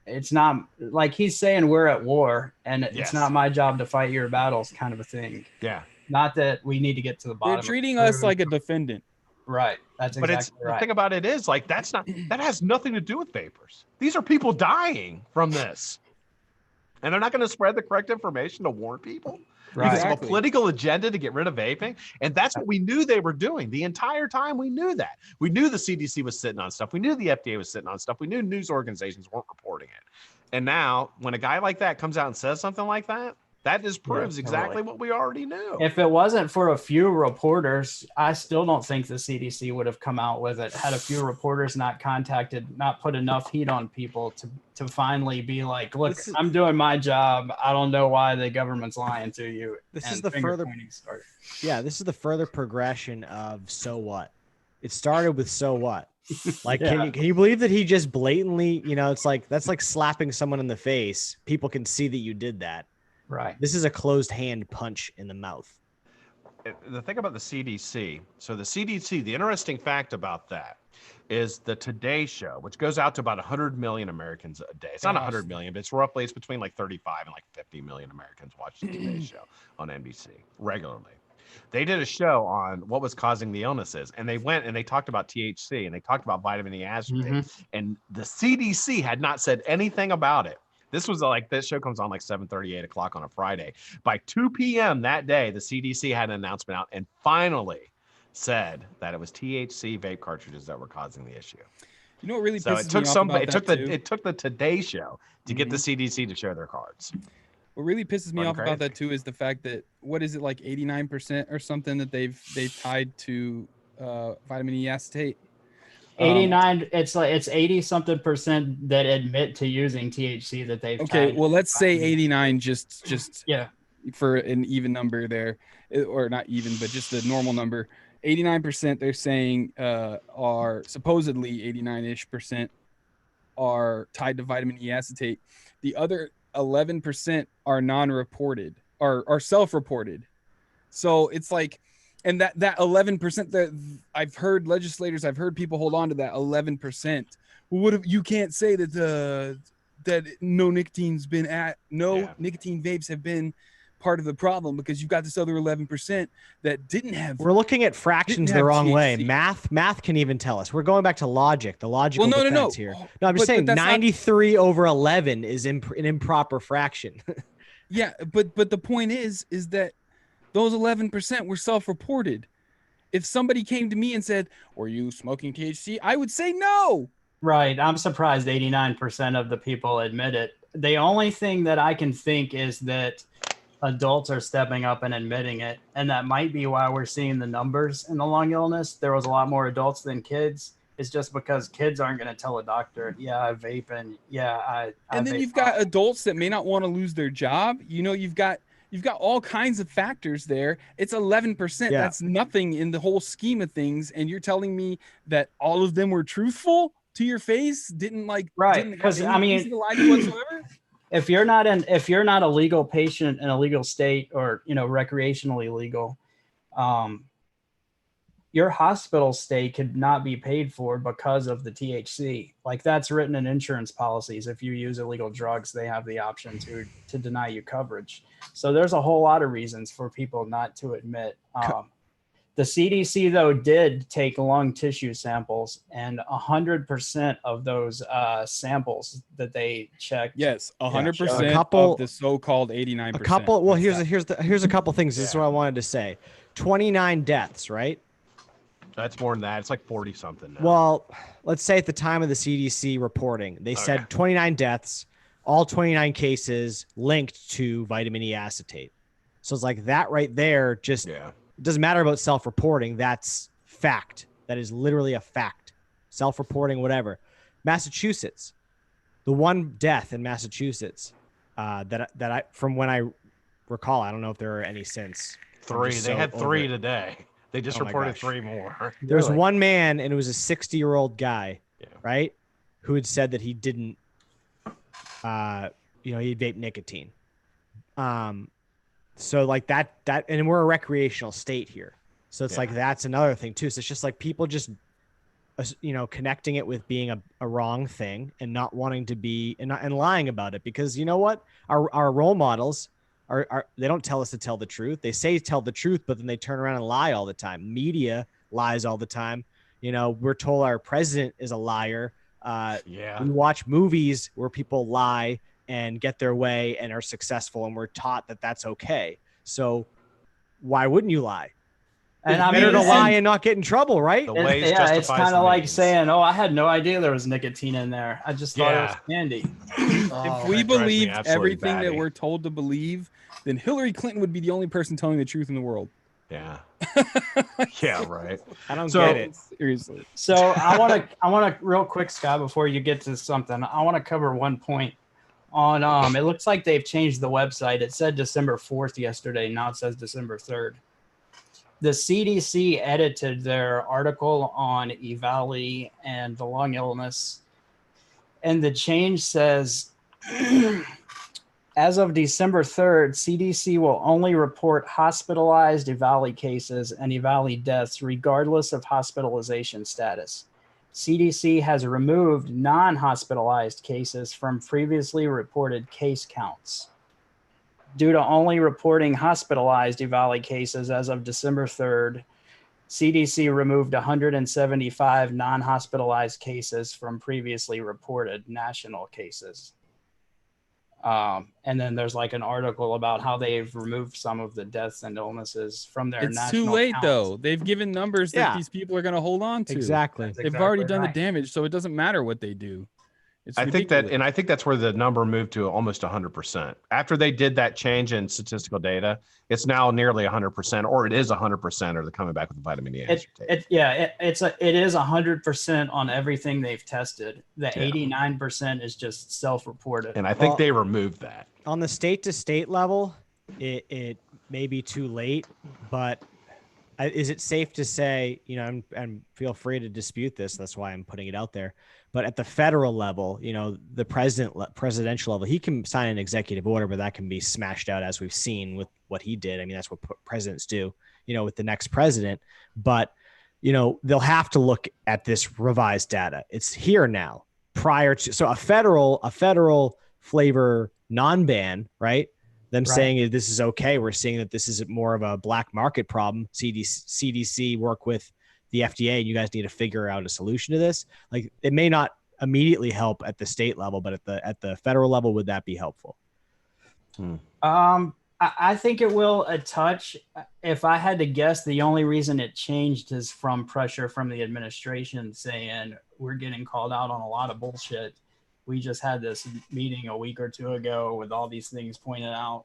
it's not like he's saying we're at war and it's not my job to fight your battles kind of a thing.
Yeah.
Not that we need to get to the bottom.
They're treating us like a defendant.
Right. That's exactly right.
The thing about it is like that has nothing to do with vapors. These are people dying from this. And they're not going to spread the correct information to warn people. Right. Because of a political agenda to get rid of vaping. And that's what we knew they were doing the entire time. We knew that. We knew the CDC was sitting on stuff. We knew the FDA was sitting on stuff. We knew news organizations weren't reporting it. And now when a guy like that comes out and says something like that, that just proves exactly what we already knew.
If it wasn't for a few reporters, I still don't think the CDC would have come out with it. Had a few reporters not put enough heat on people to finally be like, look, I'm doing my job. I don't know why the government's lying to you.
This is the further progression of so what? It started with so what? Like, can you believe that he just blatantly, it's like, that's like slapping someone in the face. People can see that you did that.
Right.
This is a closed hand punch in the mouth.
The thing about the CDC, the interesting fact about that is the Today Show, which goes out to about 100 million Americans a day. It's not 100 million, but it's between like 35 and like 50 million Americans watch the Today Show on NBC regularly. They did a show on what was causing the illnesses, and they went and they talked about THC and they talked about vitamin E acetate, and the CDC had not said anything about it. This show comes on like 7:30, 8 o'clock on a Friday. By 2 p.m. that day, the CDC had an announcement out and finally said that it was THC vape cartridges that were causing the issue.
You know what really pisses me off about that too?
It took the Today Show to get the CDC to show their cards.
What really pisses me off about that too is the fact that what is it like 89% or something that they've tied to vitamin E acetate.
89 it's 80 something percent that admit to using THC that they've
well let's say 89 just for an even number there, or not even but just a normal number. 89% they're saying are supposedly 89-ish% are tied to vitamin E acetate. The other 11% are non-reported, are self-reported. So it's like, and that 11% that I've heard legislators, I've heard people hold on to that 11%. Well, what if you can't say that that no nicotine vapes have been part of the problem because you've got this other 11% that didn't have.
We're looking at fractions the wrong way. Math can even tell us. We're going back to logic, the logical defense here. No, I'm just saying 93 over 11 is an improper fraction.
Yeah, but the point is that those 11% were self-reported. If somebody came to me and said, "Were you smoking THC?" I would say no.
Right. I'm surprised 89% of the people admit it. The only thing that I can think is that adults are stepping up and admitting it. And that might be why we're seeing the numbers in the lung illness. There was a lot more adults than kids. It's just because kids aren't going to tell a doctor, yeah, I vape and yeah, I
and then
vape.
You've got adults that may not want to lose their job. You've got all kinds of factors there. It's 11%. Yeah. That's nothing in the whole scheme of things. And you're telling me that all of them were truthful to your face?
Right. Because I mean, whatsoever? If you're not a legal patient in a legal state or, recreationally legal, your hospital stay could not be paid for because of the THC. Like that's written in insurance policies. If you use illegal drugs, they have the option to deny you coverage. So there's a whole lot of reasons for people not to admit. The CDC, though, did take lung tissue samples, and 100% of those samples that they checked.
Yes, 100% of the so-called 89%.
A couple. Well, here's a couple things. This is what I wanted to say. 29 deaths, right?
That's more than that. It's like 40 something now.
Well, let's say at the time of the CDC reporting, they said 29 deaths, all 29 cases linked to vitamin E acetate. So it's like that right there. Just it doesn't matter about self-reporting. That's fact. That is literally a fact. Self-reporting, whatever. Massachusetts, the one death in Massachusetts that I from when I recall, I don't know if there are any since.
3. They had 3 today. They just reported 3 more.
There's one man, and it was a 60-year-old guy, right, who had said that he didn't, he'd vape nicotine. So like that, and we're a recreational state here. So it's like, that's another thing too. So it's just like people just, connecting it with being a wrong thing and not wanting to be and lying about it, because you know what? Our role models are they don't tell us to tell the truth. They say tell the truth, but then they turn around and lie all the time. Media lies all the time. We're told our president is a liar. We watch movies where people lie and get their way and are successful, and we're taught that that's okay. So why wouldn't you lie? And it's better to lie and not get in trouble, right?
It's kind of like saying, "Oh, I had no idea there was nicotine in there. I just thought it was candy."
If we believed everything that we're told to believe, then Hillary Clinton would be the only person telling the truth in the world.
Yeah. Yeah, right.
I don't get it.
Seriously.
So I want to real quick, Scott, before you get to something, I want to cover one point on, it looks like they've changed the website. It said December 4th yesterday. Now it says December 3rd. The CDC edited their article on EVALI and the lung illness. And the change says, as of December 3rd, CDC will only report hospitalized EVALI cases and EVALI deaths regardless of hospitalization status. CDC has removed non-hospitalized cases from previously reported case counts. Due to only reporting hospitalized EVALI cases as of December 3rd, CDC removed 175 non-hospitalized cases from previously reported national cases. And then there's like an article about how they've removed some of the deaths and illnesses from their national
It's too late,
counts.
though. They've given numbers that these people are going to hold on to.
Exactly.
They've already done the damage, so it doesn't matter what they do.
I think that's where the number moved to almost 100%. After they did that change in statistical data, it's now nearly 100%, or it is 100%, or they're coming back with the vitamin E.
It is 100% on everything they've tested. The 89% is just self-reported.
And I think they removed that.
On the state-to-state level, it may be too late, but is it safe to say, you know, and feel free to dispute this, that's why I'm putting it out there, but at the federal level, you know, the presidential level, he can sign an executive order, but that can be smashed out, as we've seen with what he did. I mean, that's what presidents do, you know, with the next president. But, you know, they'll have to look at this revised data. It's here now, prior to, so a federal flavor non-ban, right? Them saying this is okay. We're seeing that this is more of a black market problem. CDC work with the FDA, and you guys need to figure out a solution to this. Like, it may not immediately help at the state level, but at the federal level, would that be helpful?
I think it will a touch. If I had to guess, the only reason it changed is from pressure from the administration saying we're getting called out on a lot of bullshit. We just had this meeting a week or two ago with all these things pointed out.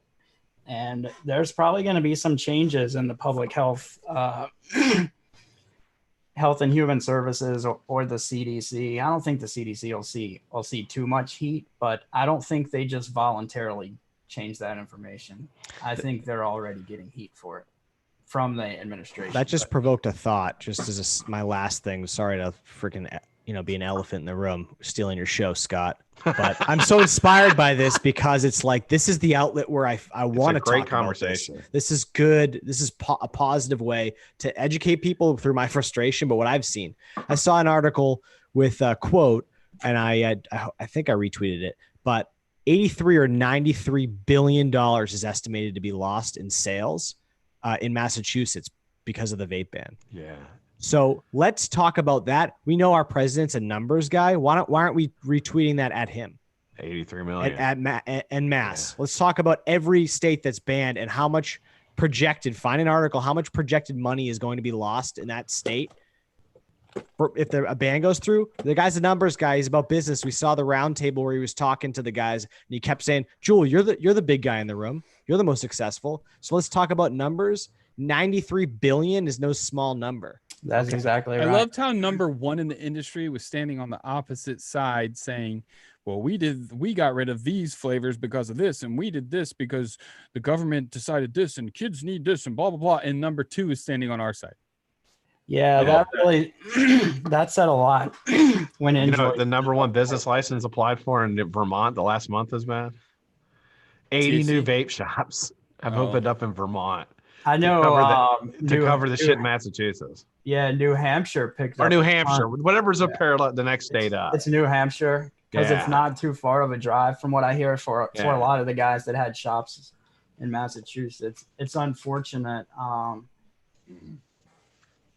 And there's probably going to be some changes in the public health, Health and Human Services or the CDC. I don't think the CDC will see too much heat, but I don't think they just voluntarily change that information. I think they're already getting heat for it from the administration.
That just provoked a thought, just as my last thing. Sorry to freaking, you know, be an elephant in the room, stealing your show, Scott. But I'm so inspired by this because it's like, this is the outlet where I want to talk
great conversation.
About this. This is good. This is a positive way to educate people through my frustration. But what I've seen, I saw an article with a quote, and I think I retweeted it, but 83 or 93 billion dollars is estimated to be lost in sales in Massachusetts because of the vape ban. Yeah. So let's talk about that. We know our president's a numbers guy. Why aren't we retweeting that at him?
83 million
en masse. Yeah. Let's talk about every state that's banned and how much projected. Find an article. How much projected money is going to be lost in that state if a ban goes through. The guy's a numbers guy. He's about business. We saw the round table where he was talking to the guys, and he kept saying, "Jewel, you're the big guy in the room. You're the most successful. So let's talk about numbers. 93 billion is no small number."
That's exactly right.
I loved how number one in the industry was standing on the opposite side saying, well, we got rid of these flavors because of this, and we did this because the government decided this, and kids need this, and blah, blah, blah. And number two is standing on our side.
Yeah, that really, that said a lot. When
you know, the number one business license applied for in Vermont the last month has been 80 new vape shops have opened up in Vermont.
I know
to cover the shit in Massachusetts.
Yeah, New Hampshire picked up.
Or New Hampshire, whatever's a parallel, the next state up.
It's New Hampshire because it's not too far of a drive from what I hear for a lot of the guys that had shops in Massachusetts. It's unfortunate.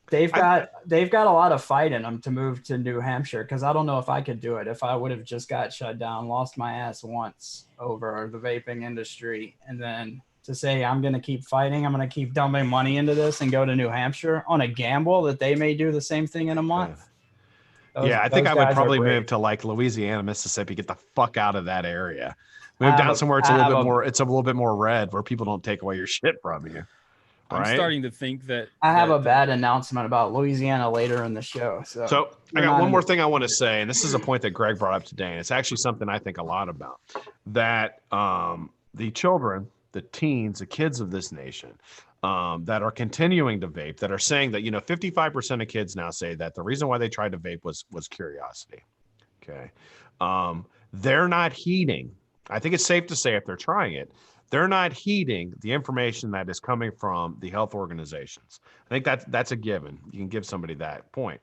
They've got a lot of fight in them to move to New Hampshire because I don't know if I could do it. If I would have just got shut down, lost my ass once over the vaping industry, and then to say I'm going to keep fighting, I'm going to keep dumping money into this and go to New Hampshire on a gamble that they may do the same thing in a month.
I think I would probably move to like Louisiana, Mississippi, get the fuck out of that area. Move down somewhere it's a little bit more red where people don't take away your shit from you.
I'm starting to think that
I have a bad announcement about Louisiana later in the show.
So I got one more thing I want to say, and this is a point that Greg brought up today, and it's actually something I think a lot about. That the children, the teens, the kids of this nation that are continuing to vape, that are saying that, 55% of kids now say that the reason why they tried to vape was curiosity. Okay. They're not heeding. I think it's safe to say if they're trying it, they're not heeding the information that is coming from the health organizations. I think that's a given. You can give somebody that point.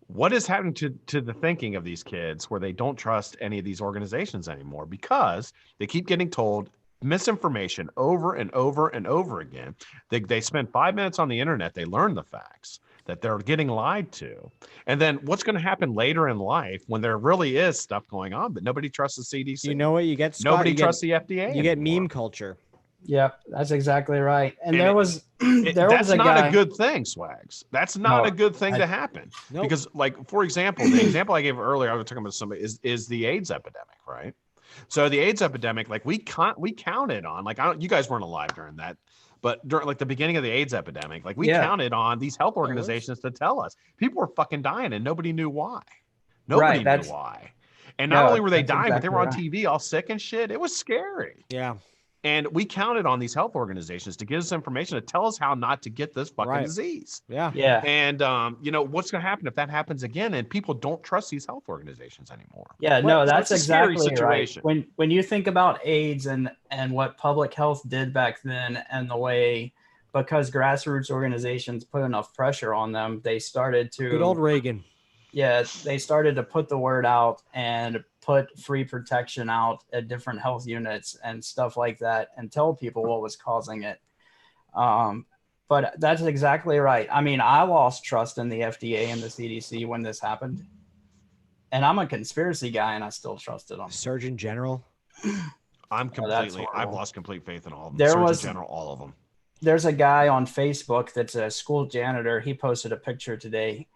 What is happening to the thinking of these kids where they don't trust any of these organizations anymore because they keep getting told misinformation over and over and over again. They spend 5 minutes on the internet. They learn the facts that they're getting lied to. And then what's going to happen later in life when there really is stuff going on, but nobody trusts the CDC?
You know what you get, Scott?
Nobody trusts the FDA.
You get meme culture.
Yep, that's exactly right. And
that's not a good thing, Swags. That's not a good thing to happen. Nope. Because, like, for example, the example I gave earlier, I was talking about somebody is the AIDS epidemic, right? So the AIDS epidemic, like we counted on, like you guys weren't alive during that, but during like the beginning of the AIDS epidemic, like we counted on these health organizations to tell us people were fucking dying and nobody knew why. Nobody knew why. And not only were they dying, but they were on TV all sick and shit. It was scary.
Yeah.
And we counted on these health organizations to give us information to tell us how not to get this fucking disease.
Yeah.
Yeah.
And you know what's going to happen if that happens again and people don't trust these health organizations anymore?
Yeah, no, that's
it's a scary
exactly right.
situation.
When you think about AIDS and what public health did back then, and the way, because grassroots organizations put enough pressure on them, they started to
Good old Reagan.
Yeah, they started to put the word out and put free protection out at different health units and stuff like that, and tell people what was causing it. But that's exactly right. I mean, I lost trust in the FDA and the CDC when this happened. And I'm a conspiracy guy, and I still trusted them.
Surgeon General.
I've lost complete faith in all of them. Surgeon General, all of them.
There's a guy on Facebook that's a school janitor. He posted a picture today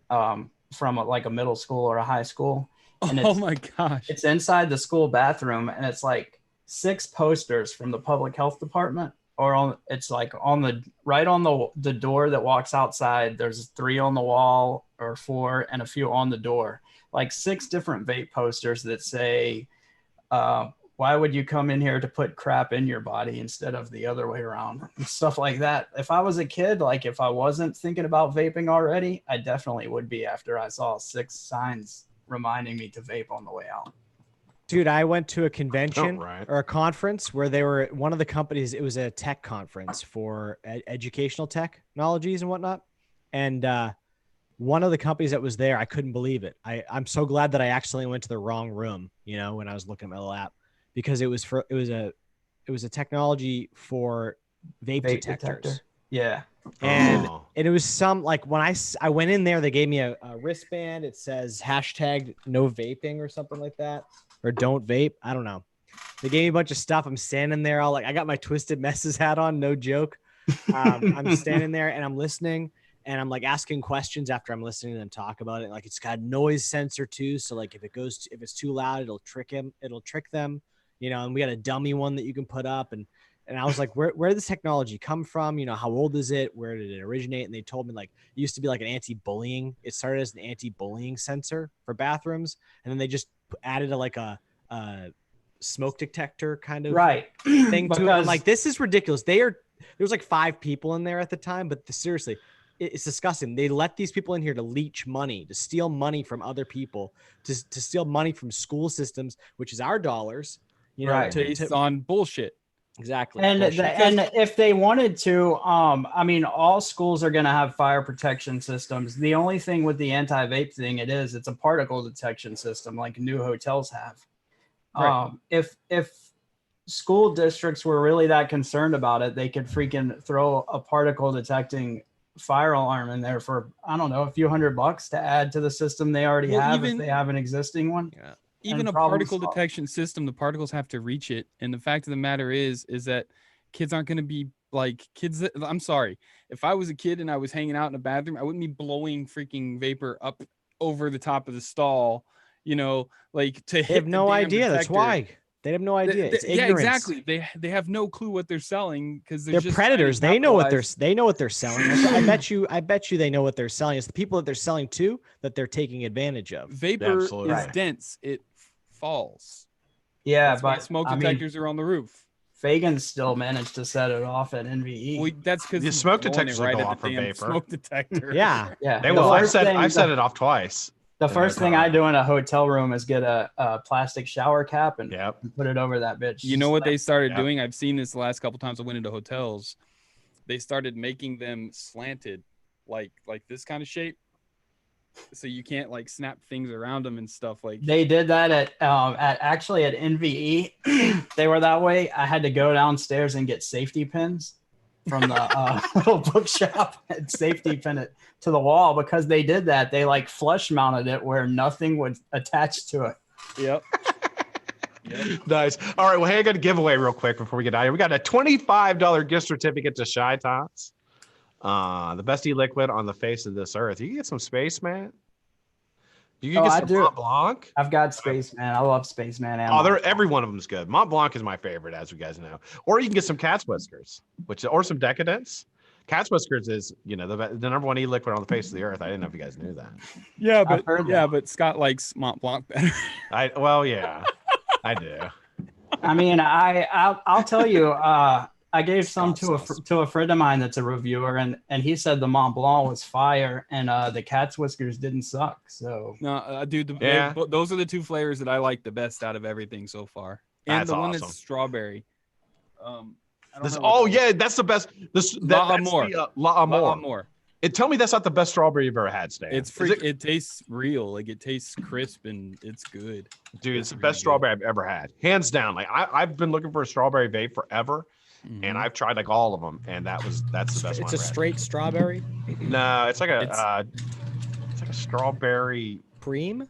from a middle school or a high school. And
Oh my gosh.
It's inside the school bathroom, and it's like 6 posters from the public health department, it's like on the door that walks outside. There's 3 on the wall or 4 and a few on the door, like 6 different vape posters that say, why would you come in here to put crap in your body instead of the other way around? And stuff like that. If I was a kid, like if I wasn't thinking about vaping already, I definitely would be after I saw 6 signs reminding me to vape on the way out.
Dude, I went to a convention or a conference where they were one of the companies. It was a tech conference for educational technologies and whatnot. And one of the companies that was there, I couldn't believe it. I'm so glad that I accidentally went to the wrong room, you know, when I was looking at my little app, because it was a technology for vape detectors.
Detector. Yeah.
And it was some, like, when I went in there, they gave me a wristband. It says #no vaping or something like that, or don't vape. I don't know. They gave me a bunch of stuff. I'm standing there all like, I got my Twisted Messes hat on. No joke. I'm standing there and I'm listening, and I'm like asking questions after I'm listening to them talk about it. Like, it's got noise sensor too. So like if it's too loud, it'll trick them, you know, and we got a dummy one that you can put up. And I was like, where did this technology come from? You know, how old is it? Where did it originate? And they told me, like, it used to be like an anti-bullying. It started as an anti-bullying sensor for bathrooms. And then they just added a smoke detector kind of thing to it. I'm like, this is ridiculous. There was like 5 people in there at the time, but seriously, it's disgusting. They let these people in here to leech money, to steal money from other people, to steal money from school systems, which is our dollars, you know,
based on bullshit.
Exactly.
And if they wanted to, I mean, all schools are going to have fire protection systems. The only thing with the anti-vape thing, it's a particle detection system like new hotels have.
Right.
If school districts were really that concerned about it, they could freaking throw a particle detecting fire alarm in there for, I don't know, a few $100 to add to the system they already have, if they have an existing one.
Yeah. Even a particle detection system, the particles have to reach it. And the fact of the matter is that kids aren't going to be like kids. I'm sorry. If I was a kid and I was hanging out in a bathroom, I wouldn't be blowing freaking vapor up over the top of the stall, you know, like to hit.
They have no idea. Detector. That's why. They have no idea. It's ignorance.
Yeah, exactly. They have no clue what they're selling because
they're predators. They know what they're selling. I bet you they know what they're selling. It's the people that they're selling to that they're taking advantage of.
Vapor is dense. It falls.
Yeah,
that's but smoke detectors are on the roof.
Fagan still managed to set it off at NVE.
Well, that's because
the smoke detectors
right
go
at
off
the
for vapor.
Smoke detector.
Yeah.
They will. I've set it off twice.
The first thing I do in a hotel room is get a plastic shower cap and put it over that bitch.
You know what they started doing? I've seen this the last couple times I went into hotels. They started making them slanted, like this kind of shape, so you can't like snap things around them and stuff. Like
they did that at NVE. They were that way. I had to go downstairs and get safety pins from the little bookshop and safety pin it to the wall, because they did that. They like flush mounted it where nothing would attach to it.
Yep.
Nice. All right. Well, hey, I got a giveaway real quick before we get out of here. We got a $25 gift certificate to Shy Tots. The best e-liquid on the face of this earth. You can get some Space Man. You can get some Mont Blanc.
I've got Spaceman. I love Spaceman.
Every one of them is good. Mont Blanc is my favorite, as you guys know. Or you can get some Cat's Whiskers, or some Decadence. Cat's Whiskers is, you know, the number one e-liquid on the face of the earth. I didn't know if you guys knew that.
Yeah, but Scott likes Mont Blanc better.
I do.
I mean, I'll tell you. I gave some to a friend of mine that's a reviewer, and he said the Mont Blanc was fire, and the cat's whiskers didn't suck. So
No, dude, those are the two flavors that I like the best out of everything so far, and
That's
the one
awesome.
that's strawberry.
That's the best.
L'Amour.
Tell me that's not the best strawberry you've ever had, Stan.
It tastes real. Like it tastes crisp and it's good.
Dude, it's the best strawberry I've ever had, hands down. Like I've been looking for a strawberry vape forever. And I've tried like all of them, and that's the best one.
It's a straight strawberry.
No, it's like a strawberry
cream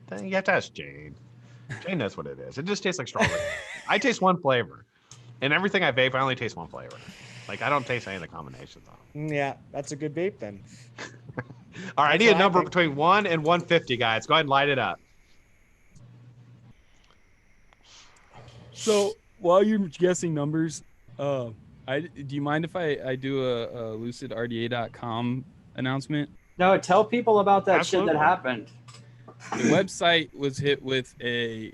thing. You have to ask Jane. Jane knows what it is. It just tastes like strawberry. I taste one flavor, and everything I vape, I only taste one flavor. Like I don't taste any of the combinations of them.
Yeah, that's a good vape then.
All right, I need a number between 1 and 150, guys. Go ahead and light it up.
So. While you're guessing numbers, do you mind if I do a lucidrda.com announcement?
No, tell people about that shit that happened.
The website was hit with a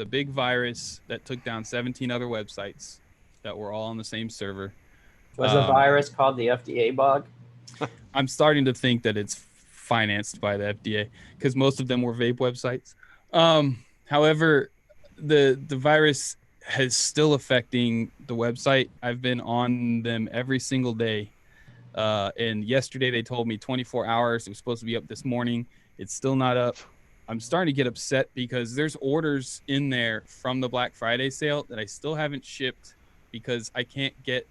big virus that took down 17 other websites that were all on the same server.
Was a virus called the FDA bug?
I'm starting to think that it's financed by the FDA because most of them were vape websites. However, the virus is still affecting the website. I've been on them every single day. And yesterday they told me 24 hours. It was supposed to be up this morning. It's still not up. I'm starting to get upset because there's orders in there from the Black Friday sale that I still haven't shipped because I can't get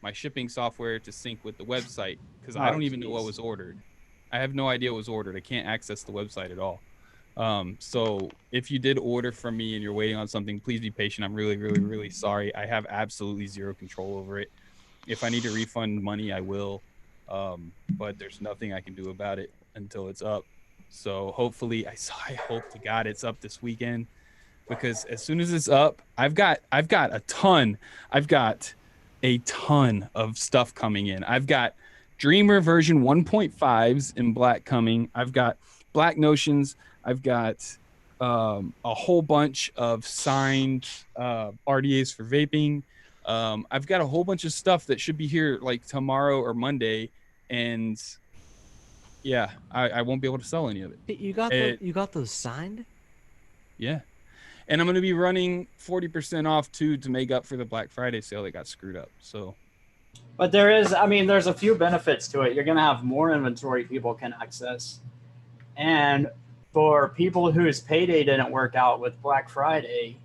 my shipping software to sync with the website because I don't even know what was ordered. I have no idea what was ordered. I can't access the website at all. So if you did order from me and you're waiting on something, please be patient. I'm really, really, really sorry. I have absolutely zero control over it. If I need to refund money, I will. But there's nothing I can do about it until it's up. So hopefully, I hope to God it's up this weekend, because as soon as it's up, I've got a ton of stuff coming in. I've got Dreamer version 1.5s in black coming. I've got Black Notions. I've got a whole bunch of signed RDAs for vaping. I've got a whole bunch of stuff that should be here like tomorrow or Monday, and yeah, I won't be able to sell any of it.
You got those signed? Yeah,
and I'm going to be running 40% off too to make up for the Black Friday sale that got screwed up. So,
but there's a few benefits to it. You're going to have more inventory people can access, and for people whose payday didn't work out with Black Friday,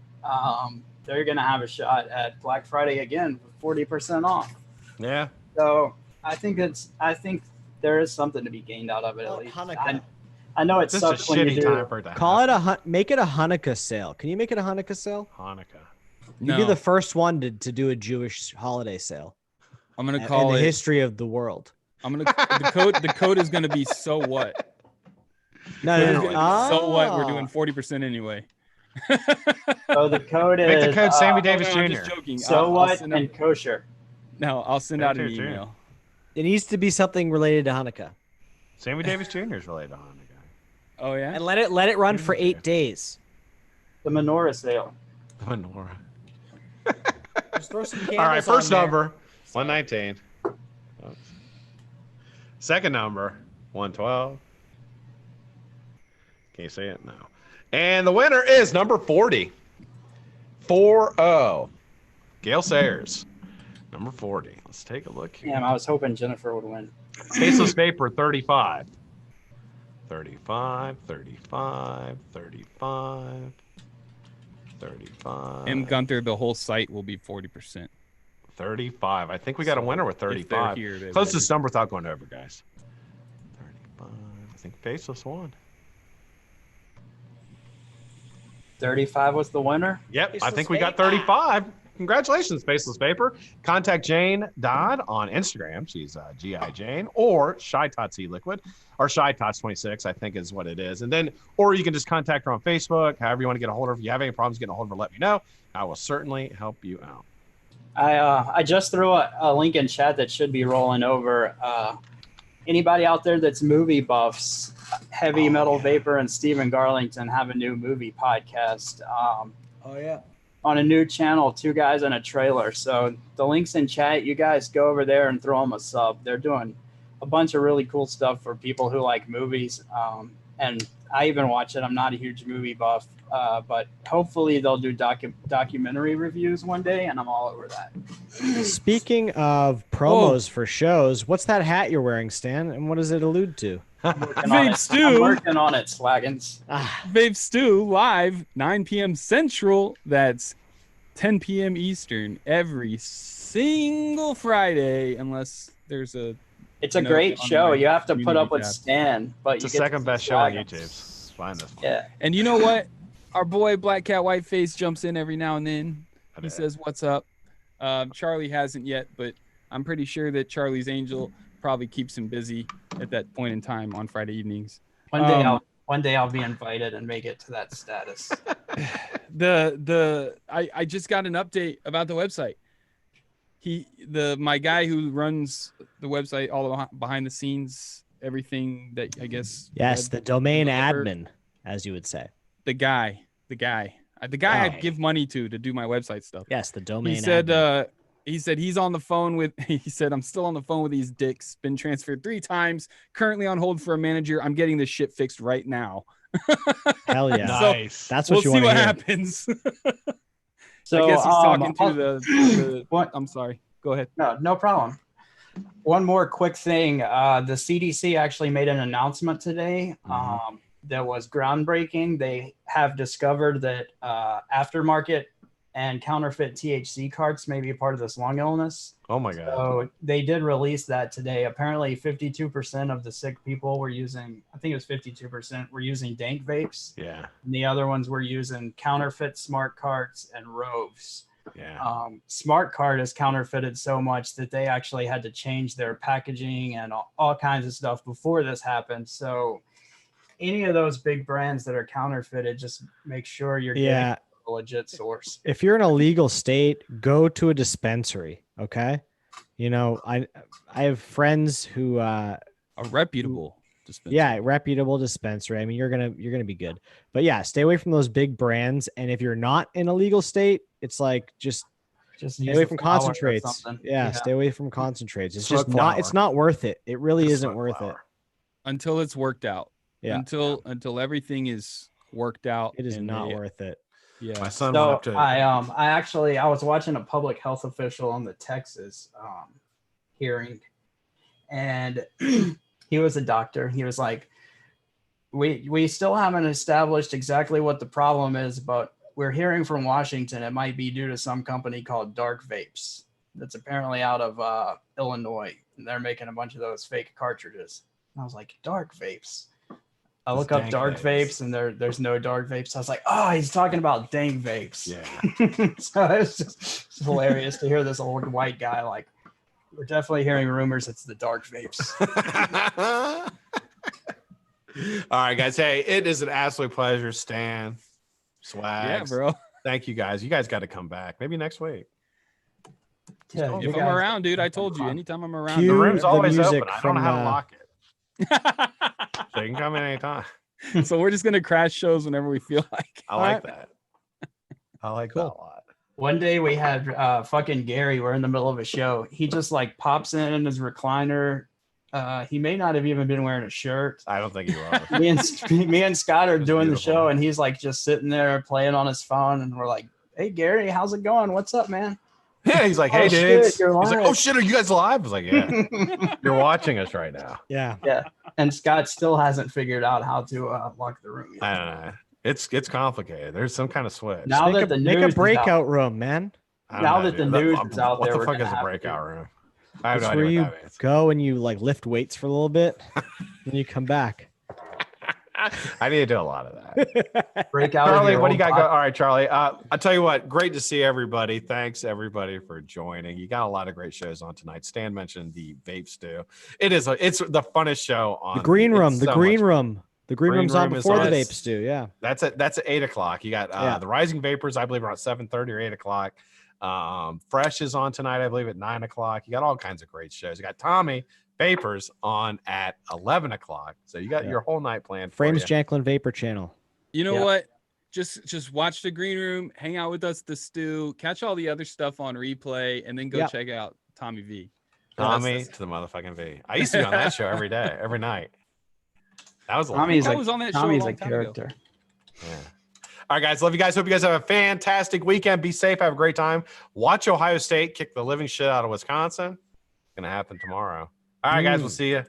they're going to have a shot at Black Friday again with 40% off.
Yeah.
So I think there is something to be gained out of it at least. I know it sucks when you do.
Make it a Hanukkah sale. Can you make it a Hanukkah sale?
Hanukkah.
You'd be the first one to do a Jewish holiday sale.
I'm gonna call
in the history of the world.
The code is gonna be so what.
No.
So what? We're doing 40% anyway.
So the code is.
Make the code Sammy Davis Jr.
I'm just joking.
So what and kosher.
No, I'll send out an email.
It needs to be something related to Hanukkah.
Sammy Davis Jr. is related to Hanukkah.
Oh yeah.
And let it run for 8 days.
The menorah sale.
The menorah.
Just throw some candles.
All right, first
on
number 119. Second number 112. Can you see it? No. And the winner is number 40. 40. Gail Sayers. Number 40. Let's take a look here.
Damn, I was hoping Jennifer would win.
Faceless Vapor 35. 35, 35, 35, 35.
M. Gunther, the whole site will be 40%.
35. I think we got a winner with 35. Closest number without going over, guys. 35. I think Faceless won.
35 was the winner?
Yep, Faceless I think we got 35. Congratulations, Faceless Vapor. Contact Jane Dodd on Instagram. She's GI Jane, or Shy Totsy Liquid, or Shy Tots 26, I think is what it is. And then, or you can just contact her on Facebook. However you want to get a hold of her. If you have any problems getting a hold of her, let me know. I will certainly help you out.
I just threw a link in chat that should be rolling over. anybody out there that's movie buffs, Heavy Metal Vapor and Stephen Garlington have a new movie podcast.
Oh yeah.
On a new channel, 2 guys and a trailer. So the link's in chat. You guys go over there and throw them a sub. They're doing a bunch of really cool stuff for people who like movies. And I even watch it. I'm not a huge movie buff, but hopefully they'll do documentary reviews one day, and I'm all over that.
Speaking of promos for shows, what's that hat you're wearing, Stan? And what does it allude to?
Vape Stew.
I'm working on it, Swaggins.
Vape Stew live 9 p.m. Central. That's 10 p.m. Eastern every single Friday, unless there's a.
It's a great show. You have to put up with Stan, but
it's the second best show on YouTube. Find this one.
Yeah.
And you know what? Our boy Black Cat Whiteface jumps in every now and then. He says, "What's up?" Charlie hasn't yet, but I'm pretty sure that Charlie's Angel probably keeps him busy at that point in time on Friday evenings.
One day I'll be invited and make it to that status.
I just got an update about the website. My guy who runs the website, all the behind the scenes, everything that I guess.
Yes, the domain admin, as you would say.
The guy I give money to do my website stuff.
Yes, the domain.
He said he's on the phone with. He said I'm still on the phone with these dicks. Been transferred 3 times. Currently on hold for a manager. I'm getting this shit fixed right now.
Hell yeah!
Nice.
So that's what
we'll see what happens.
So
I guess he's talking to the
what?
I'm sorry. Go ahead.
No problem. One more quick thing. The CDC actually made an announcement today that was groundbreaking. They have discovered that aftermarket and counterfeit THC carts may be a part of this lung illness.
Oh my God.
So they did release that today. Apparently 52% of the sick people were using, I think it was 52% were using dank vapes.
Yeah.
And the other ones were using counterfeit smart carts and roves.
Yeah.
Smart card is counterfeited so much that they actually had to change their packaging and all kinds of stuff before this happened. So any of those big brands that are counterfeited, just make sure you're getting a legit source.
If you're in a legal state, go to a dispensary. Okay. You know, I have friends who
a reputable dispensary.
Yeah, reputable dispensary. I mean, you're gonna be good. But yeah, stay away from those big brands. And if you're not in a legal state, it's like just stay away from concentrates. Yeah, stay away from concentrates. It's just not. It's not worth it. It really isn't worth it
until it's worked out.
Yeah.
Until everything is worked out.
It is not worth it.
Yeah.
My son
So
went up to.
I was watching a public health official on the Texas hearing, and he was a doctor. He was like, we still haven't established exactly what the problem is, but we're hearing from Washington it might be due to some company called Dark Vapes that's apparently out of Illinois, and they're making a bunch of those fake cartridges. And I was like, Dark Vapes. I look up dark vapes and there's no dark vapes. I was like, oh, he's talking about dank vapes.
Yeah.
So it's just hilarious to hear this old white guy like, we're definitely hearing rumors it's the dark vapes.
All right, guys. Hey, it is an absolute pleasure, Stan. Swags.
Yeah, bro.
Thank you guys. You guys got to come back. Maybe next week.
Yeah,
If I'm around, dude, I told you, anytime I'm around.
The room's always
music
open. I don't know how to
from,
lock it. So you can come in anytime.
So we're just gonna crash shows whenever we feel like.
I like that. I like that a lot.
One day we had fucking Gary. We're in the middle of a show. He just like pops in his recliner. He may not have even been wearing a shirt.
I don't think he was.
me and Scott are doing
beautiful.
the show, and he's like just sitting there playing on his phone, and we're like, "Hey Gary, how's it going? What's up, man?"
Yeah, he's like, "Hey,
Oh,
dudes."
shit, you're
He's like,
live.
"Oh shit, are you guys live?" I was like, "Yeah, you're watching us right now."
Yeah.
Yeah, and Scott still hasn't figured out how to lock the room yet.
I don't know. It's complicated. There's some kind of switch.
Now that the
Make
news
a
is
breakout
out,
room, man.
I don't
now
know,
that the
dude.
news is out
what
there,
the
we're
fuck
gonna
is a
have
breakout
to-
room? I have
It's
no
where
idea
you
what that means.
go and you like lift weights for a little bit, and you come back.
I need to do a lot of that.
breakout. of
Charlie,
your
what do you
own
got? All right, Charlie. I'll tell you what. Great to see everybody. Thanks everybody for joining. You got a lot of great shows on tonight. Stan mentioned the Vape Stew. It's the funnest show on
The green room.
It's
The
so
green
much-
room. The green
Green
room's on
room is
before
on.
the vapes do. Yeah.
That's at 8:00. You got
Yeah.
the Rising Vapors, I believe, around 7:30 or 8:00. Fresh is on tonight, I believe, at 9:00. You got all kinds of great shows. You got Tommy, Vapors on at 11 o'clock. So you got your whole night planned.
Frames Janklin Vapor channel.
You know what? Just watch the green room, hang out with us, the stew, catch all the other stuff on replay, and then go check out Tommy V.
Tommy to the motherfucking V. I used to be on that show every day, every night. That was
Tommy's
I was on that show
Tommy's
a
a
long time ago.
character.
Yeah. All right, guys. Love you guys. Hope you guys have a fantastic weekend. Be safe. Have a great time. Watch Ohio State kick the living shit out of Wisconsin. It's going to happen tomorrow. All right, guys. We'll see you.